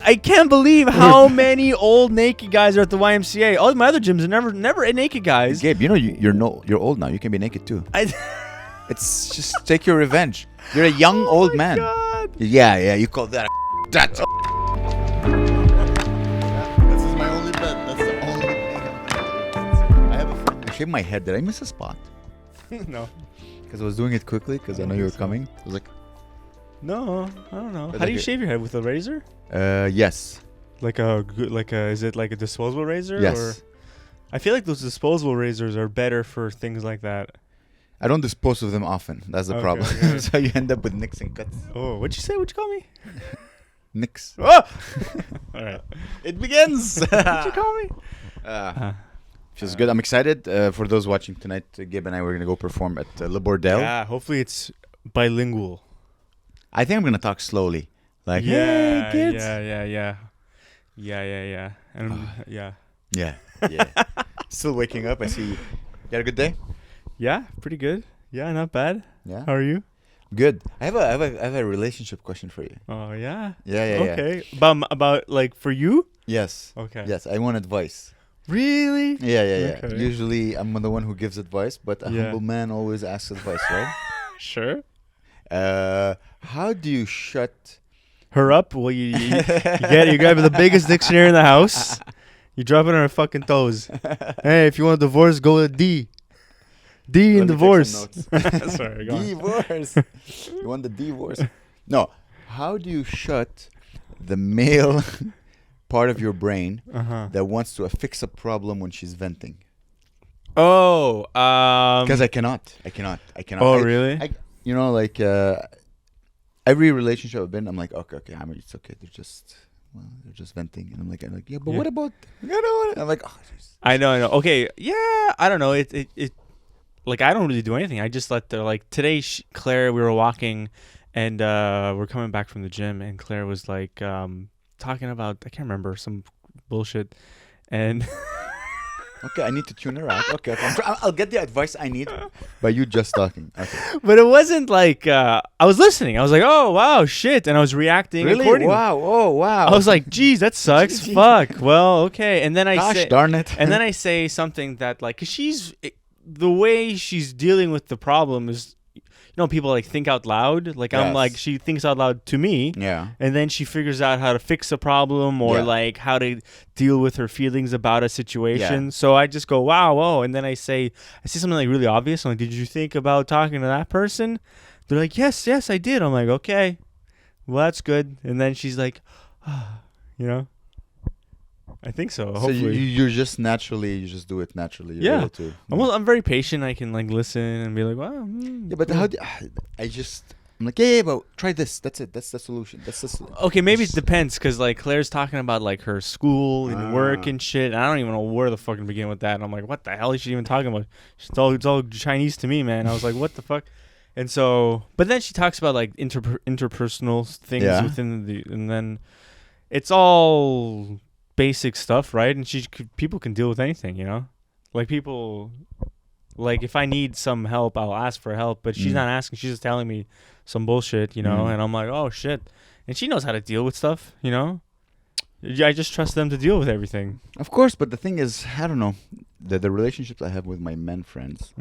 I can't believe how many old naked guys are at the YMCA. All my other gyms are never naked guys. Gabe, you know you're old now. You can be naked too. It's just take your revenge. You're a young old man. God. Yeah. You call that that's. This is my only bet. That's the only thing I have a friend. I shaved my head. Did I miss a spot? No. Because I was doing it quickly because I know you were coming. I was like, No, I don't know. But How do like you a- shave your head, with a razor? yes. Is it like a disposable razor? Yes. Or I feel like those disposable razors are better for things like that. I don't dispose of them often. That's the Okay, problem. okay. So you end up with nicks and cuts. Oh, what'd you say? What'd you call me? Nicks. Oh! All right. It begins. What'd you call me? Feels good. I'm excited. For those watching tonight, Gabe and I were going to go perform at Le Bordel. Yeah, hopefully it's bilingual. I think I'm going to talk slowly. Like, Yeah, hey, kids. yeah. And yeah. Yeah. Still waking up. I see you. You had a good day? Yeah, pretty good. Yeah, not bad. Yeah. How are you? Good. I have a relationship question for you. Oh, yeah. Yeah. Okay. About like for you? Yes. Okay. Yes. I want advice. Really? Yeah. Okay. Usually I'm the one who gives advice, but a humble man always asks advice, right? Sure. How do you shut? Her up? Well, you grab the biggest dictionary in the house. You drop it on her fucking toes. Hey, if you want a divorce, go with D. D in divorce. Sorry, go on. Divorce. You want the divorce? No. How do you shut the male part of your brain that wants to fix a problem when she's venting? Oh, Because I cannot. Oh, really? You know, like every relationship I've been, I'm like, okay, Amer, it's okay. They're just venting, and I'm like, yeah, but what about? I'm like, oh, I know. Okay, yeah, I don't know. It like I don't really do anything. I just let the like today. Claire, we were walking, and we're coming back from the gym, and Claire was like talking about I can't remember some bullshit, and. okay, I need to tune her out. Okay, I'll get the advice I need by you just talking. Okay. But it wasn't like I was listening. I was like, "Oh wow, shit," and I was reacting. Really? Accordingly. Wow! Oh wow! I was like, "Geez, that sucks. Fuck." Well, okay. And then I say, darn it. and then I say something that like, 'cause the way she's dealing with the problem is, people like think out loud. Like I'm like she thinks out loud to me. Yeah. And then she figures out how to fix a problem or like how to deal with her feelings about a situation. Yeah. So I just go, wow, whoa. And then I say something like really obvious. I'm like, did you think about talking to that person? They're like, yes, I did. I'm like, okay, well, that's good. And then she's like, I think so. So Hopefully. you just do it naturally. You're able to. I'm very patient. I can like listen and be like, wow. Yeah, but how? I'm like, yeah, but try this. That's it. That's the solution. That's the solution. Okay, maybe it depends because like Claire's talking about like her school and work and shit. And I don't even know where the fuck to begin with that. And I'm like, what the hell is she even talking about? It's all Chinese to me, man. I was like, what the fuck? And so, but then she talks about like interpersonal things within and then it's all basic stuff, right? And people can deal with anything, like people, like if I need some help, I'll ask for help, but she's not asking. She's just telling me some bullshit, and I'm like, oh shit. And she knows how to deal with stuff, I just trust them to deal with everything. Of course, but the thing is, I don't know, the relationships I have with my men friends,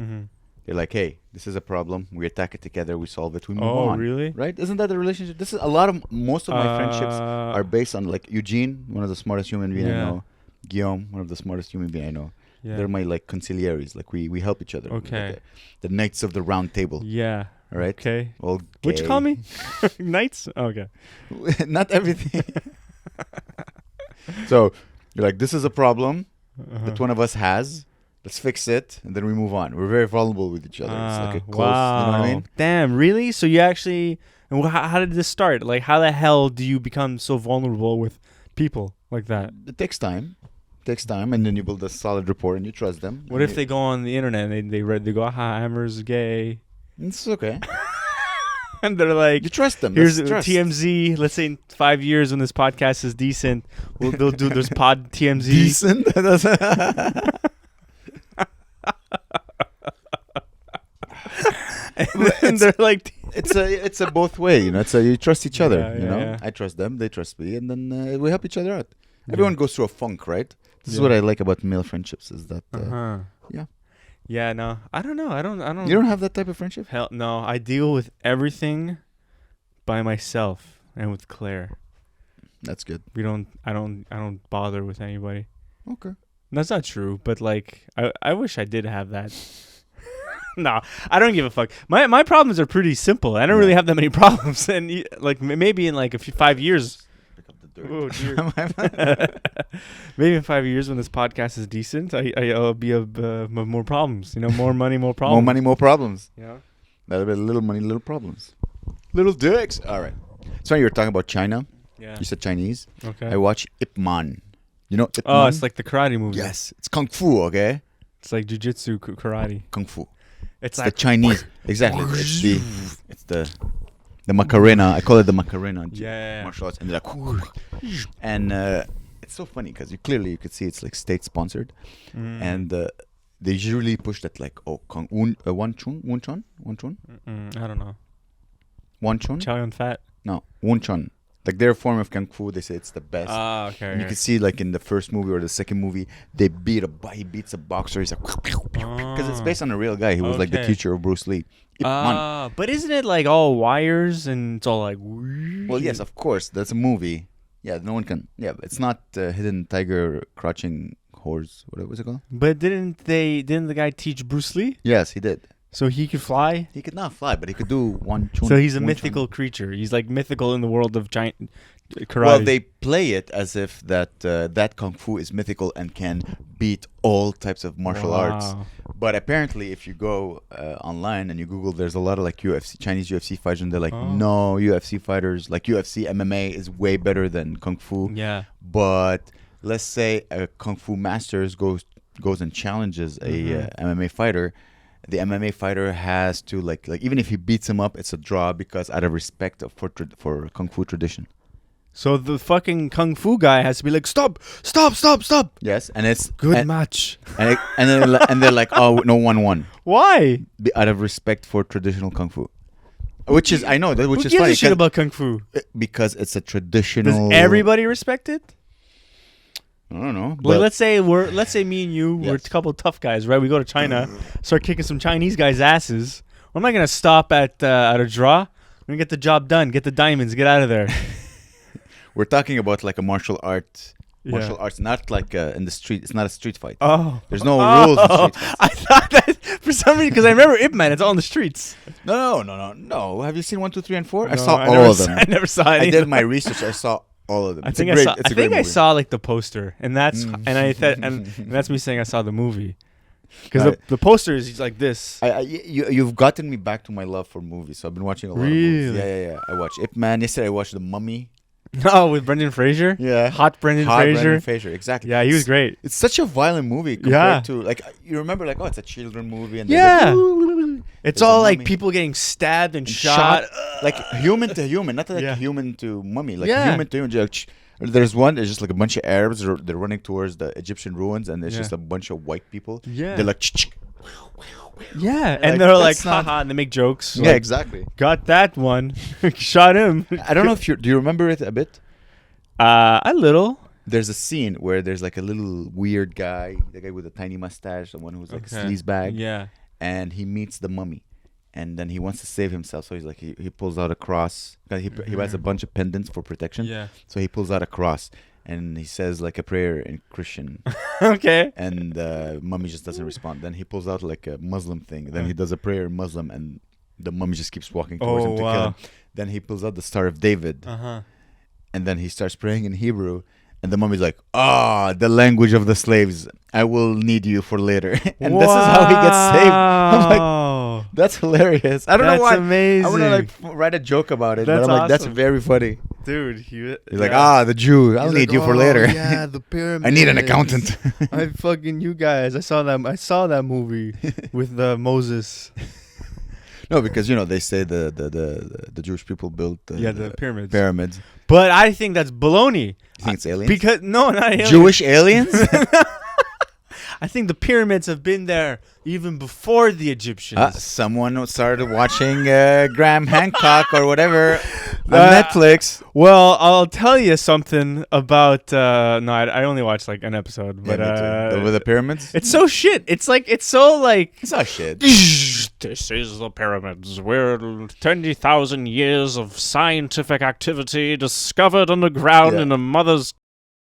they're like, hey, this is a problem. We attack it together. We solve it. We move on. Oh, really? Right? Isn't that the relationship? This is most of my friendships are based on like Eugene, one of the smartest human beings I know. Guillaume, one of the smartest human beings I know. Yeah. They're my like conciliaries. Like we help each other. Okay. Like the knights of the round table. Yeah. All right. Okay. Well, what'd you call me? Knights? Oh, okay. Not everything. So you're like, this is a problem that one of us has. Let's fix it, and then we move on. We're very vulnerable with each other. It's like a close, wow. You know what I mean? Damn, really? So you actually, and how did this start? Like, how the hell do you become so vulnerable with people like that? It takes time. And then you build a solid rapport, and you trust them. What if they go on the internet and they go, aha, Amer's gay? It's okay. And they're like, you trust them. Here's Trust. TMZ. Let's say in 5 years when this podcast is decent, they'll do this pod TMZ. Decent? And then they're like, it's a both way, you know. It's a you trust each other, Yeah, you yeah, know. yeah. I trust them, they trust me, and then we help each other out. Everyone goes through a funk, right? This is what I like about male friendships is that yeah. Yeah, no. I don't know. I don't You don't have that type of friendship? Hell no. I deal with everything by myself and with Claire. That's good. I don't bother with anybody. Okay. That's not true, but like I wish I did have that. No, I don't give a fuck. My problems are pretty simple. I don't really have that many problems, and like maybe in like 5 years. Pick up the dirt. Oh dear. Maybe in 5 years when this podcast is decent, I'll be more problems. You know, more money, more problems. More money, more problems. Yeah. That'll be little money, little problems. Little dicks. All right. So you were talking about China. Yeah. You said Chinese. Okay. I watch Ip Man. You know Ip Man? Oh, it's like the karate movie. Yes, it's kung fu. Okay. It's like jujitsu, karate. Kung fu. It's It's like the Chinese. Exactly. It's the Macarena. I call it the Macarena. Yeah. Martial arts. And they're like, and it's so funny because you could see it's like state sponsored, and they usually push that like Wun Chun. I don't know. Wun Chun. Chow Yun Fat. No, Wun Chun. Like their form of kung fu, they say it's the best. Ah, okay. And you can see like in the first movie or the second movie, he beats a boxer. He's like, because it's based on a real guy. He was like the teacher of Bruce Lee. But isn't it like all wires and it's all like? Well, yes, of course, that's a movie. Yeah, no one can. Yeah, it's not Hidden Tiger, Crouching Horse. What was it called? But didn't the guy teach Bruce Lee? Yes, he did. So he could fly? He could not fly, but he could do Wun Chun. So he's a Wun mythical Chun. creature. He's like mythical in the world of giant karate. Well, they play it as if that kung fu is mythical and can beat all types of martial arts. But apparently, if you go online and you Google, there's a lot of like Chinese UFC fighters, and they're like, no, UFC fighters, like UFC MMA is way better than kung fu. Yeah. But let's say a kung fu master goes and challenges a MMA fighter. The MMA fighter has to like even if he beats him up, it's a draw because out of respect for kung fu tradition. So the fucking kung fu guy has to be like, stop. Yes, and it's good match. And they're like, oh no, 1-1. Why? Out of respect for traditional kung fu, which is I know that which Who is gives funny a shit about kung fu? because it's a traditional. Does everybody respect it? I don't know. Like, let's say me and you, we're a couple of tough guys, right? We go to China, start kicking some Chinese guys' asses. I'm not gonna stop at a draw. I'm gonna get the job done, get the diamonds, get out of there. We're talking about like a martial arts, not like in the street. It's not a street fight. Oh, there's no rules. In street fights. I thought that for some reason because I remember Ip Man. It's all in the streets. No. Have you seen 1, 2, 3, and 4? No, I saw all of them. I never saw any. I did my research. I saw all of them. I think I saw like the poster, and that's and that's me saying I saw the movie because the poster is like this. You've gotten me back to my love for movies. So I've been watching a lot of movies. Yeah. I watched Ip Man. Yesterday I watched The Mummy. No, with Brendan Fraser. Yeah, hot Brendan Fraser. Exactly. Yeah, he was great. It's such a violent movie compared to like you remember like it's a children movie and it's all like people getting stabbed and shot like human to human, not like human to mummy, like human to human. There's just like a bunch of Arabs. They're running towards the Egyptian ruins, and there's just a bunch of white people. Yeah, they're like. And they're like, haha, and they make jokes. Yeah, exactly. Got that one. Shot him. I don't know if do you remember it a bit? A little. There's a scene where there's like a little weird guy, the guy with a tiny mustache, the one who's like a sleazebag. Yeah. And he meets the mummy. And then he wants to save himself. So he's like, he pulls out a cross. He has a bunch of pendants for protection. Yeah. So he pulls out a cross. And he says like a prayer in Christian. Okay. And mummy just doesn't respond. Then he pulls out like a Muslim thing. Then he does a prayer in Muslim, and the mummy just keeps walking towards him to kill him. Then he pulls out the Star of David. And then he starts praying in Hebrew. And the mummy's like, the language of the slaves. I will need you for later. And this is how he gets saved. I'm like, that's hilarious. I don't know why. That's amazing. I want to like write a joke about it. That's but I'm like, awesome. that's very funny. Dude, he's like, the Jew. I'll need you for later. Yeah, the pyramids. I need an accountant. I fucking you guys. I saw that movie with Moses. No, because they say the Jewish people built the pyramids. Pyramids. But I think that's baloney. You think it's aliens? Because no, not aliens. Jewish aliens? I think the pyramids have been there even before the Egyptians. Someone started watching Graham Hancock or whatever on Netflix. Well, I'll tell you something about. No, I only watched like an episode, but Over the pyramids. it's so shit. It's so like. It's not shit. This is the pyramids. We're 20,000 years of scientific activity discovered underground in a mother's.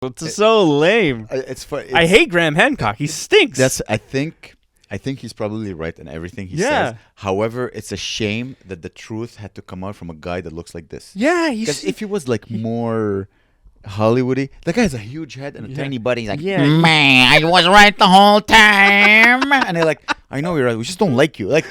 It's so lame. It's fun. I hate Graham Hancock. He stinks. I think he's probably right in everything he says. However, it's a shame that the truth had to come out from a guy that looks like this. Yeah, Because if he was like more Hollywoody, that guy has a huge head and a tiny body. He's like, Yeah. man, I was right the whole time. And they're like, I know you're right. We just don't like you. Like,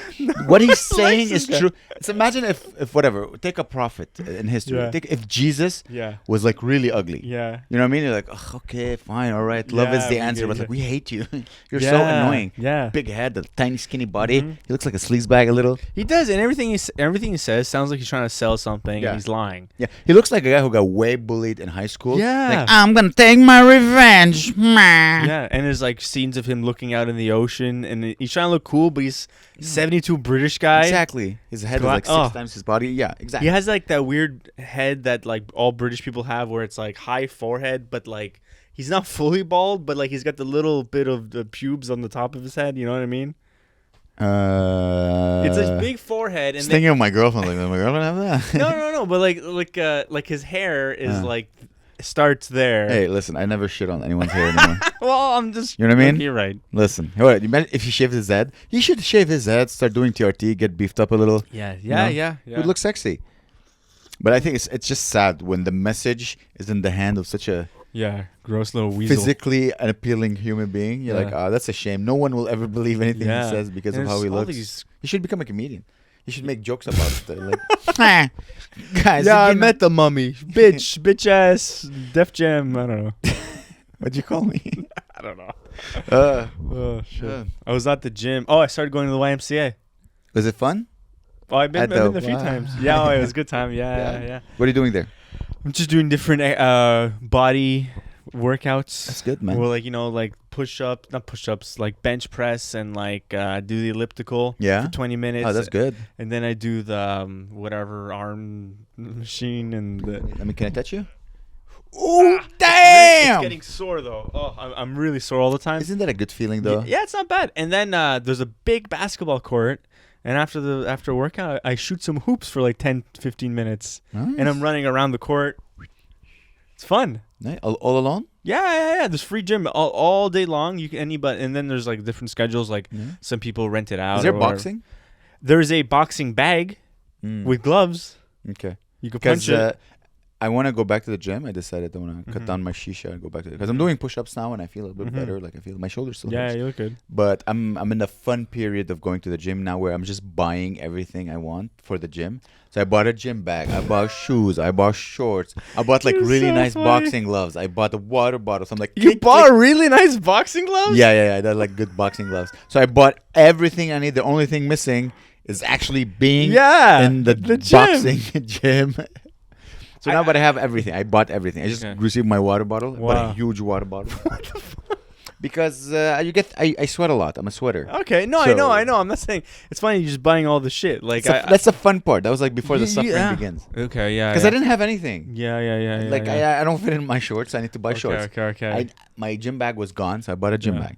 what he's saying is true. So imagine if whatever, take a prophet in history. Yeah. Take if Jesus Yeah. was like really ugly. Yeah. You know what I mean? You're like, oh, okay, fine, all right. Love is the Yeah, answer. yeah, But yeah. like, we hate you. You're so Yeah, annoying. yeah. Big head, a tiny skinny body. He looks like a sleazebag a little. He does, and everything he says sounds like he's trying to sell something, Yeah. and he's lying. Yeah, he looks like a guy who got way bullied in high school. Yeah. Like, I'm gonna take my revenge. Yeah, and there's like scenes of him looking out in the ocean, and he's trying to look cool, but he's 72 British guy. Exactly. His head is like six times his body. Yeah, exactly. He has like that weird head that like all British people have, where it's like high forehead, but like he's not fully bald, but like he's got the little bit of the pubes on the top of his head. You know what I mean? It's a big forehead, and Just thinking of my girlfriend. Like, does my girlfriend have that? no, but like his hair is like starts there. Hey, listen, I never shit on anyone's hair anymore. Well, I'm just. You know what I mean? You're right. Listen, what, imagine if he shaved his head. He should shave his head, start doing TRT, get beefed up a little. Yeah. It would look sexy. But I think it's just sad when the message is in the hand of such a gross little weasel. physically appealing human being. You're like, that's a shame. No one will ever believe anything he says because of how he looks. He should become a comedian. He should make jokes about it. Like, guys, I met the mummy. bitch ass, Def Jam. I don't know. What'd you call me? I don't know. Oh Shit. yeah. I was at the gym. Oh, I started going to the YMCA. Was it fun? Oh, I've been there a few Wow. times. Yeah, it was a good time. Yeah. What are you doing there? I'm just doing different body workouts. That's good, man. Well, like like not push-ups, like bench press and like do the elliptical. Yeah? For 20 minutes. Oh, that's good. And then I do the whatever arm machine and the. Can I touch you? Oh, damn! It's getting sore though. Oh, I'm really sore all the time. Isn't that a good feeling though? Yeah, it's not bad. And then there's a big basketball court. And after workout, I shoot some hoops for like 10, 15 minutes. Nice. And I'm running around the court. It's fun. Nice. All alone? Yeah. There's free gym all day long. You can and then there's like different schedules. Like some people rent it out. Is there or whatever. boxing? There's a boxing bag with gloves. Okay. You can punch it. I want to go back to the gym. I decided I want to cut down my shisha and go back to it because I'm doing push-ups now and I feel a bit better. Like I feel my shoulders still hurts. Yeah, you look good. But I'm in the fun period of going to the gym now where I'm just buying everything I want for the gym. So I bought a gym bag. I bought shoes. I bought shorts. I bought like You're really so nice funny. boxing gloves. I bought a water bottle. So I'm like, You bought really nice boxing gloves? Yeah. They're like good boxing gloves. So I bought everything I need. The only thing missing is actually being in the gym. boxing gym. So now, but I have everything. I bought everything. I just received my water bottle. I bought a huge water bottle. Because I sweat a lot. I'm a sweater. Okay, no, So- I know. I'm not saying it's funny. You're just buying all the shit. Like That's the fun part. That was like before the suffering begins. Okay, yeah. Because I didn't have anything. Yeah. Like I don't fit in my shorts. I need to buy shorts. Okay. My gym bag was gone, so I bought a gym bag.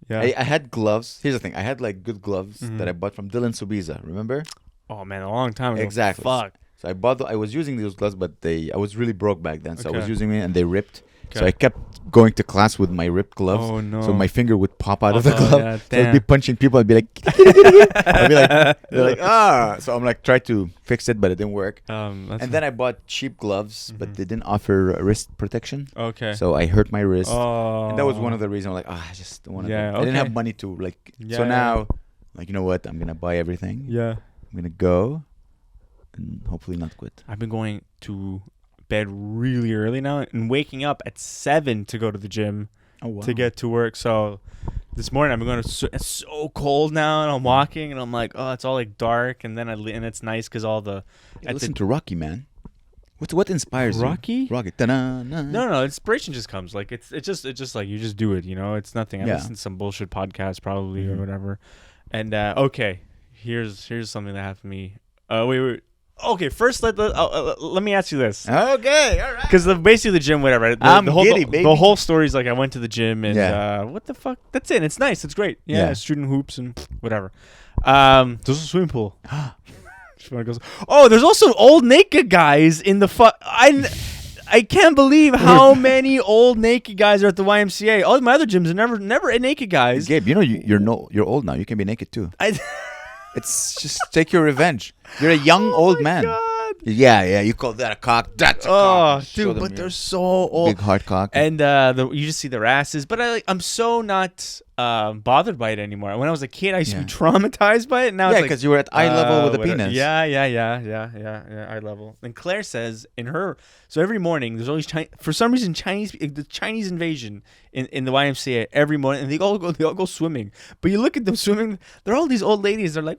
Yeah. I had gloves. Here's the thing. I had like good gloves that I bought from Dylan Subiza. Remember? Oh man, a long time ago. Exactly. Fuck. So I was using those gloves, but I was really broke back then. So I was Okay. using it and they ripped. So Okay. I kept going to class with my ripped gloves. Oh no. So my finger would pop out of the Oh, glove. yeah, So I'd be damn. punching people. I'd be like, I'd be like, they're like, ah. So I'm like, try to fix it, but it didn't work. And then I bought cheap gloves, but they didn't offer wrist protection. Okay. So I hurt my wrist. Oh. And that was one of the reasons I'm like, I just don't want to. Yeah, I didn't have okay. money to like. Yeah, So yeah. now, like, you know what? I'm gonna buy everything. Yeah. I'm gonna go, and hopefully not quit. I've been going to bed really early now and waking up at 7 to go to the gym Oh wow. to get to work. So this morning I've been going to. It's so cold now, and I'm walking, and I'm like, oh, it's all like dark, and then and it's nice because all the. Yeah, listen to Rocky, man. What inspires Rocky? you? Rocky. Ta-na-na. No. Inspiration just comes. Like it's just like you just do it. You know, it's nothing. I listened to some bullshit podcast probably or whatever. And okay, here's something that happened to me. Wait. Okay, first let me ask you this. Okay, all right. Because basically the gym, whatever. The whole story is like I went to the gym and what the fuck? That's it. It's nice. It's great. Yeah, shooting hoops and whatever. There's a swimming pool. Oh, there's also old naked guys in the I can't believe how many old naked guys are at the YMCA. All my other gyms are never naked guys. Gabe, you know you're old now. You can be naked too. It's just take your revenge. You're a young old man. God. Yeah. You call that a cock? That's a cock. Dude, but they're so old. Big hard cock. And you just see their asses. But I'm so not bothered by it anymore. When I was a kid, I used to be traumatized by it. Now it's like, because you were at eye level with a penis. Yeah, eye level. And Claire says so every morning there's always for some reason the Chinese invasion in the YMCA every morning, and they all go swimming. But you look at them swimming, they're all these old ladies. They're like,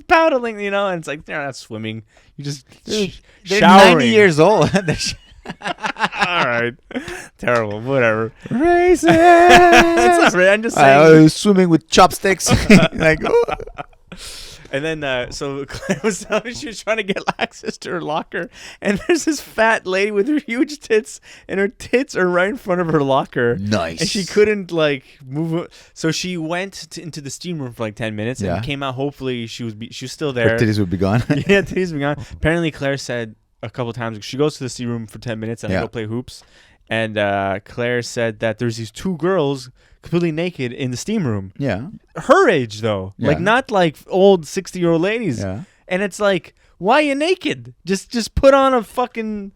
paddling, you know, and it's like they're not swimming. You just they're showering. 90 years old. All right, terrible. Whatever. Racist. It's not right. I'm just saying. I was swimming with chopsticks. Like, And then, so Claire was telling me she was trying to get access to her locker, and there's this fat lady with her huge tits, and her tits are right in front of her locker. Nice. And she couldn't like move. So she went into the steam room for like 10 minutes and came out. Hopefully, she was still there. Her titties would be gone. Yeah, titties would be gone. Apparently, Claire said a couple of times she goes to the steam room for 10 minutes and I go play hoops. And Claire said that there's these two girls completely naked in the steam room. Yeah. Her age, though. Yeah. Like, not like old 60-year-old ladies. Yeah. And it's like, why are you naked? Just put on a fucking...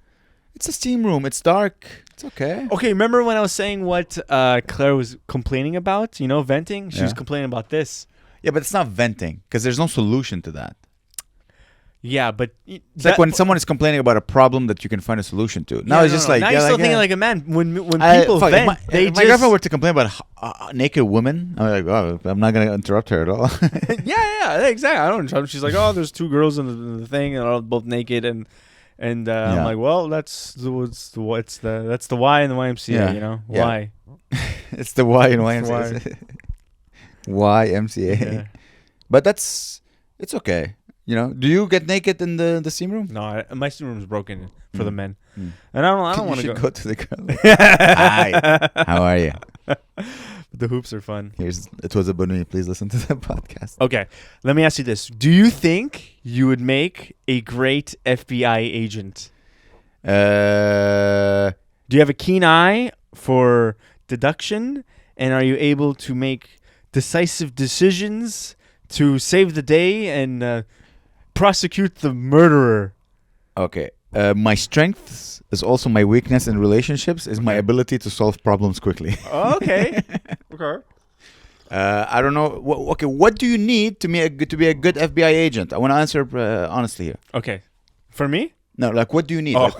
It's a steam room. It's dark. It's okay. Okay, remember when I was saying what Claire was complaining about? You know, venting? She was complaining about this. Yeah, but it's not venting because there's no solution to that. Yeah, but it's like when someone is complaining about a problem that you can find a solution to. Now it's just like now you're still thinking like a man. When people vent, if my girlfriend were to complain about a naked woman, I'm like, oh, I'm not gonna interrupt her at all. yeah, exactly. I don't interrupt. She's like, oh, there's two girls in the thing, and they're all both naked, and I'm like, well, that's the Y in the YMCA, you know, why? It's the Y in YMCA. YMCA. Yeah. But it's okay. You know, do you get naked in the steam room? No, my steam room is broken for the men, and I don't want to go to the girl. Hi, how are you? The hoops are fun. It was a Bonne Nuit. Please listen to the podcast. Okay, let me ask you this: do you think you would make a great FBI agent? Do you have a keen eye for deduction, and are you able to make decisive decisions to save the day and prosecute the murderer? Okay. My strength is also my weakness in relationships is my ability to solve problems quickly. Okay. I don't know. What do you need to be a good FBI agent? I want to answer honestly here. Okay. For me? No, like what do you need? Oh. Like,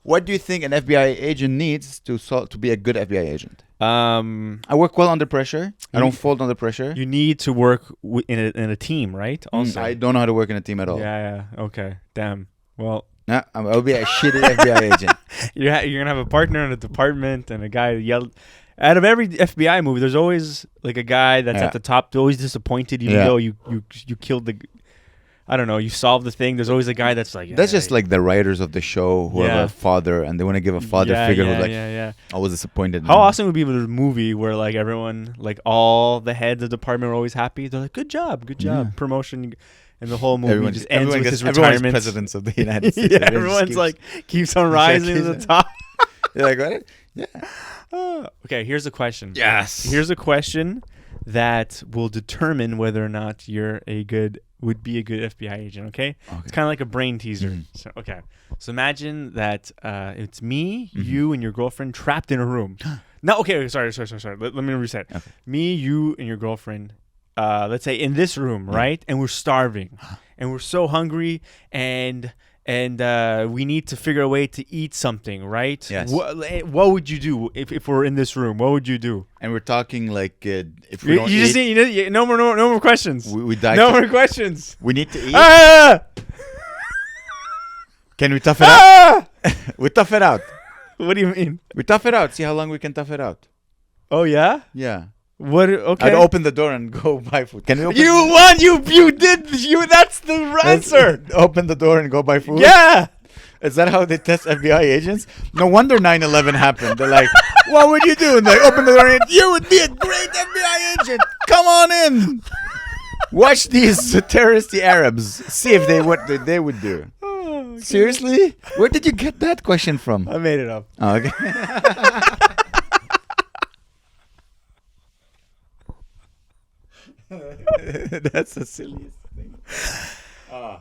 what do you think an FBI agent needs to be a good FBI agent? I work well under pressure. I don't fold under pressure. You need to work in a team, right? Also, I don't know how to work in a team at all. Yeah. Okay. Damn. Well, I'll be a shitty FBI agent. You're gonna have a partner in a department and a guy yelled. Out of every FBI movie, there's always like a guy that's at the top, always disappointed, even though you killed the. I don't know. You solve the thing. There's always a guy that's like. That's just like the writers of the show who have a father, and they want to give a father figure who's like, always disappointed. How awesome would be a movie where like everyone, like all the heads of the department are always happy. They're like, good job, promotion, and the whole movie just ends with his retirement. Presidents of the United States. Everyone's like keeps on rising to the top. You're like, what? Yeah. Okay, here's a question. Yes. Here's a question that will determine whether or not would be a good FBI agent, okay? It's kind of like a brain teaser. Mm-hmm. So imagine that it's me, you, and your girlfriend trapped in a room. No, okay, sorry. Let me reset. Okay. Me, you, and your girlfriend, let's say in this room, right? And we're starving. And we're so hungry, and we need to figure a way to eat something, right? Yes. What would you do if we're in this room? What would you do? And we're talking like if we don't eat, no more questions. We die. No more questions. We need to eat. Can we tough it out? Ah! We tough it out. What do you mean? We tough it out. See how long we can tough it out. Oh yeah. Yeah. What? Okay. I'd open the door and go buy food. Can we open? That's the answer. Open the door and go buy food. Yeah. Is that how they test FBI agents? No wonder 9/11 happened. They're like, what would you do? And they open the door and you would be a great FBI agent. Come on in. Watch these terroristy Arabs. See if what they would do. Oh, okay. Seriously? Where did you get that question from? I made it up. Oh, okay. That's the silliest thing.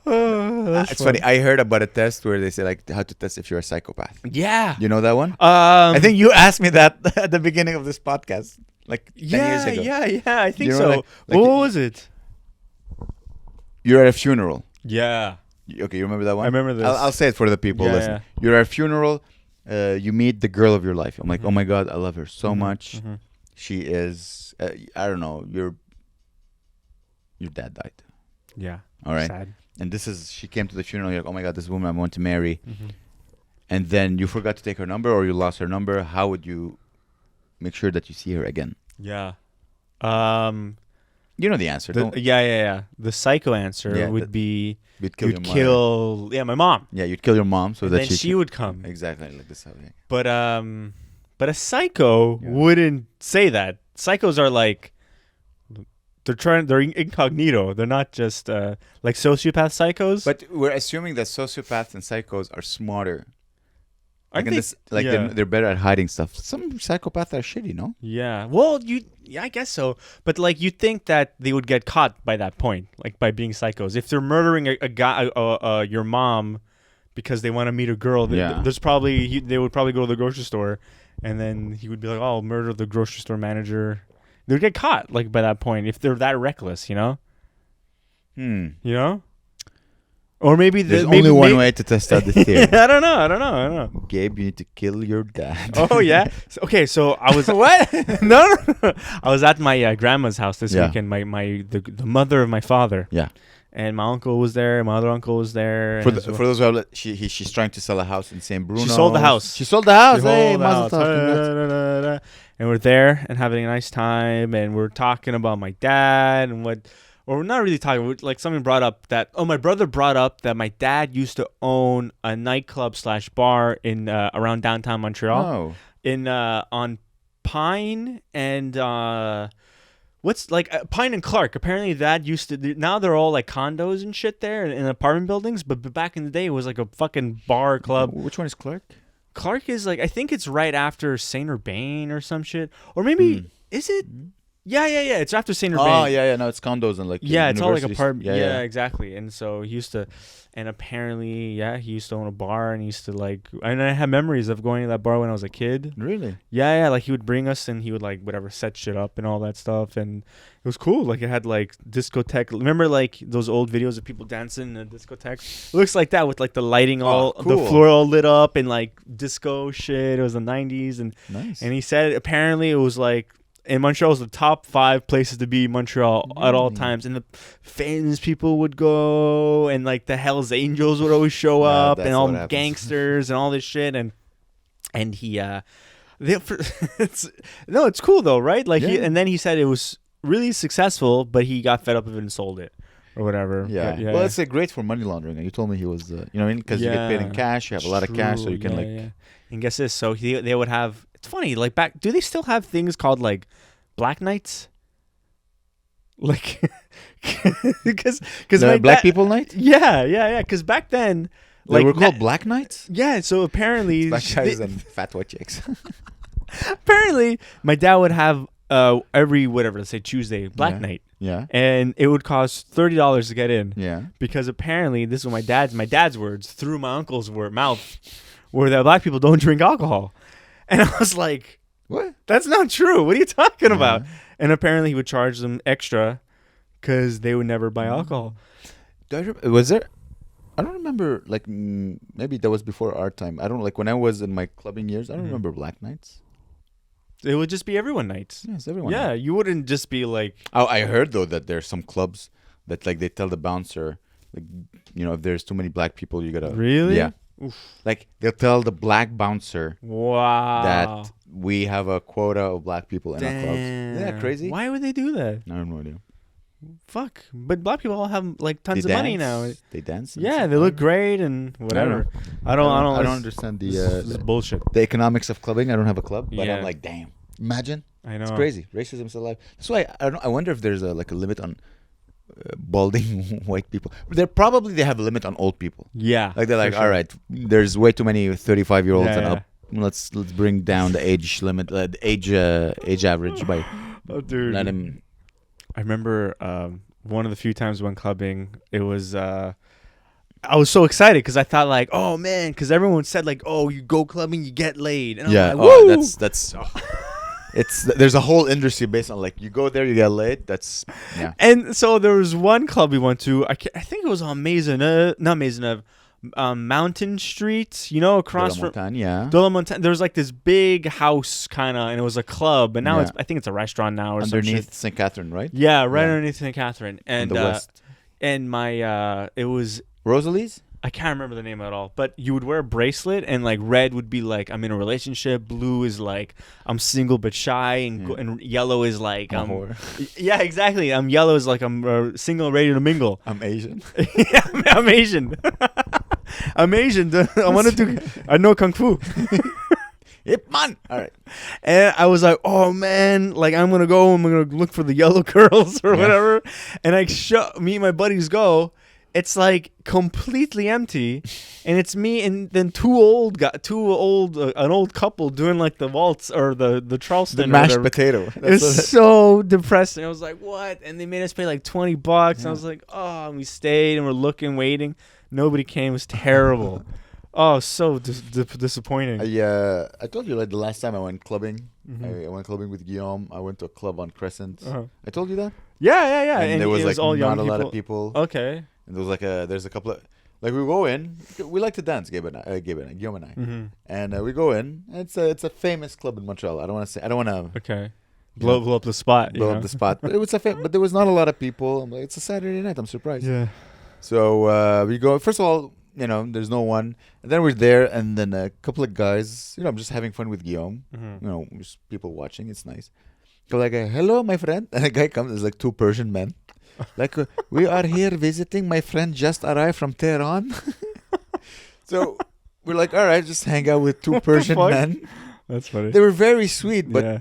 That's It's funny. I heard about a test where they say like how to test if you're a psychopath. Yeah. You know that one? I think you asked me that at the beginning of this podcast, like 10 years ago. Yeah. I think You know, so. like What was it? You're at a funeral. Yeah. Okay, you remember that one? I remember this. I'll say it for the people. Yeah, Listen, yeah. you're at a funeral. You meet the girl of your life. I'm like, Mhm. oh my god, I love her so Mhm, much. mhm. She is. I don't know. Your dad died. Yeah. All right. Sad. And she came to the funeral. You're like, oh my god, this woman I want to marry. Mhm. And then you forgot to take her number, or you lost her number. How would you make sure that you see her again? Yeah. You know the answer. Don't Yeah. The psycho answer Yeah, would be you'd kill your you'd mother. kill my mom. Yeah, you'd kill your mom so And that then she would come. exactly like this. Yeah. But a psycho Yeah. wouldn't say that. Psychos are like they're incognito. They're not just like sociopath psychos. But we're assuming that sociopaths and psychos are smarter. I Like, think, yeah. they're better at hiding stuff. Some psychopaths are shitty, no? Yeah. Well, I guess so. But like, you think that they would get caught by that point, like by being psychos. If they're murdering a guy, your mom, because they want to meet a girl, Yeah. there's probably they would probably go to the grocery store, and then he would be like, "Oh, I'll murder the grocery store manager." They would get caught like by that point if they're that reckless, you know. You know. Or maybe There's only one way to test out the theory. I don't know. Gabe, you need to kill your dad. Oh yeah. Okay, so I was What? no. I was at my grandma's house this Yeah. weekend. The mother of my father. Yeah. And my uncle was there. My other uncle was there. For and for those who have, she's trying to sell a house in St. Bruno. She sold the house. She sold the house. She Hey, sold the mazel house. tov, congrats. And we're there and having a nice time, and we're talking about my dad and what. Or we're not really talking. Like someone brought up that. Oh, my brother brought up that my dad used to own a nightclub / bar in around downtown Montreal. Oh. In on Pine and what's like Pine and Clark. Apparently that used to. Now they're all like condos and shit there in apartment buildings. But back in the day, it was like a fucking bar club. Which one is Clark? Clark is like, I think it's right after Saint Urbain or some shit, or maybe is it? Yeah. It's after Saint Urbain. Oh yeah. No, it's condos and like Yeah, it's all like universities. apartment. Yeah, Yeah, exactly. And so he used to, and apparently, he used to own a bar, and he used to like, and I have memories of going to that bar when I was a kid. Really? Yeah, like he would bring us, and he would like whatever set shit up and all that stuff, and it was cool. Like it had like discotheque. Remember like those old videos of people dancing in a discotheque? It looks like that with like the lighting all, cool. the floor all lit up and like disco shit. It was the 90s, and Nice. he said apparently it was like. And Montreal was the top 5 places to be in Montreal at all times. And the famous people would go, and like the Hells Angels would always show up, that's and all what happens. gangsters and all this shit. And he, it's cool though, right? Like, Yeah. and then he said it was really successful, but he got fed up with it and sold it or whatever. Yeah. But, Well, it's great for money laundering. And you told me he was, you know what I mean? Because you get paid in Yeah. cash. You have a lot of cash, so you can And guess this. So they would have. It's funny. Like back, do they still have things called like black nights? Like, because The Black People Night? Yeah. Because back then, They like were called Black Nights? yeah. So apparently, Black guys and fat white chicks. apparently, my dad would have every whatever, let's say Tuesday, black Yeah. night, Yeah. and it would cost $30 to get in. Yeah. Because apparently, this is my dad's words through my uncle's mouth, were that black people don't drink alcohol, and I was like, What? that's not true. What are you talking Yeah. about? And apparently, he would charge them extra because they would never buy alcohol. Was there? I don't remember. Like maybe that was before our time. I don't like when I was in my clubbing years. I don't remember Black Nights. It would just be everyone nights. Yes, everyone. Yeah, you wouldn't just be like, Oh, I heard though that there's some clubs that like they tell the bouncer, like, you know, if there's too many black people, you gotta. Really? Yeah. Like they'll tell the black bouncer Wow. that we have a quota of black people in our clubs. Isn't that crazy? Why would they do that? I have no idea. Fuck. But black people all have like tons They of money now. dance. They dance. and Yeah, stuff. they look great and whatever. I don't understand this is bullshit. the economics of clubbing. I don't have a club, but Yeah. I'm like, damn. Imagine. I know. It's crazy. Racism's alive. That's why I wonder if there's a limit on balding white people. They have a limit on old people. Yeah. Like they're for like, sure. all right, there's way too many 35-year-olds and Yeah, up. Let's bring down the age limit, the age average by Oh, dude. let him. I remember one of the few times we went clubbing, it was I was so excited because I thought like, oh man, because everyone said like, oh, you go clubbing, you get laid. And I'm Yeah, like, woo! that's. There's a whole industry based on like you go there, you get laid. That's yeah. And so there was one club we went to. I think it was on Maisonneuve, Mountain Street. You know, across from Yeah. De La Montagne. There was like this big house kind of, and it was a club. And now Yeah. I think it's a restaurant now or some Underneath shit. St. Catherine, right? Yeah, right Yeah. underneath St. Catherine. And In the west. and my it was. Rosalie's? I can't remember the name at all, but you would wear a bracelet, and like red would be like I'm in a relationship, blue is like I'm single but shy, and yellow is like I'm a whore. yeah, exactly. Yellow is like I'm single, ready to mingle. I'm Asian. Yeah, I'm Asian. I'm Asian. I know kung fu. Yep, man. All right. And I was like, oh man, like I'm gonna look for the yellow girls or Yeah. whatever. And me and my buddies go. It's like completely empty, and it's me and then an old couple doing like the waltz or the Charleston. The or mashed whatever. potato. It was so depressing. I was like, what? And they made us pay like $20. And I was like, oh, and we stayed and we're looking, waiting. Nobody came. It was terrible. Oh, so disappointing. I told you like the last time I went clubbing. Mhm. I went clubbing with Guillaume. I went to a club on Crescent. Uh-huh. I told you that. Yeah. And there was it like all young not a lot of people. people. Okay. And there was like there's a couple of like we go in. We like to dance, Guillaume and I. Mm-hmm. And we go in. And it's a famous club in Montreal. I don't want to Okay. Blow up the spot. blow up the spot, but it was but there was not a lot of people. I'm like, it's a Saturday night. I'm surprised. Yeah. So we go. First of all, there's no one. And then we're there, and then a couple of guys. I'm just having fun with Guillaume. Mm-hmm. Just people watching. It's nice. Go like, hello, my friend. And a guy comes. There's like two Persian men. Like, we are here visiting. My friend just arrived from Tehran. So we're like, all right, just hang out with two Persian fuck? men. That's funny. They were very sweet, but yeah.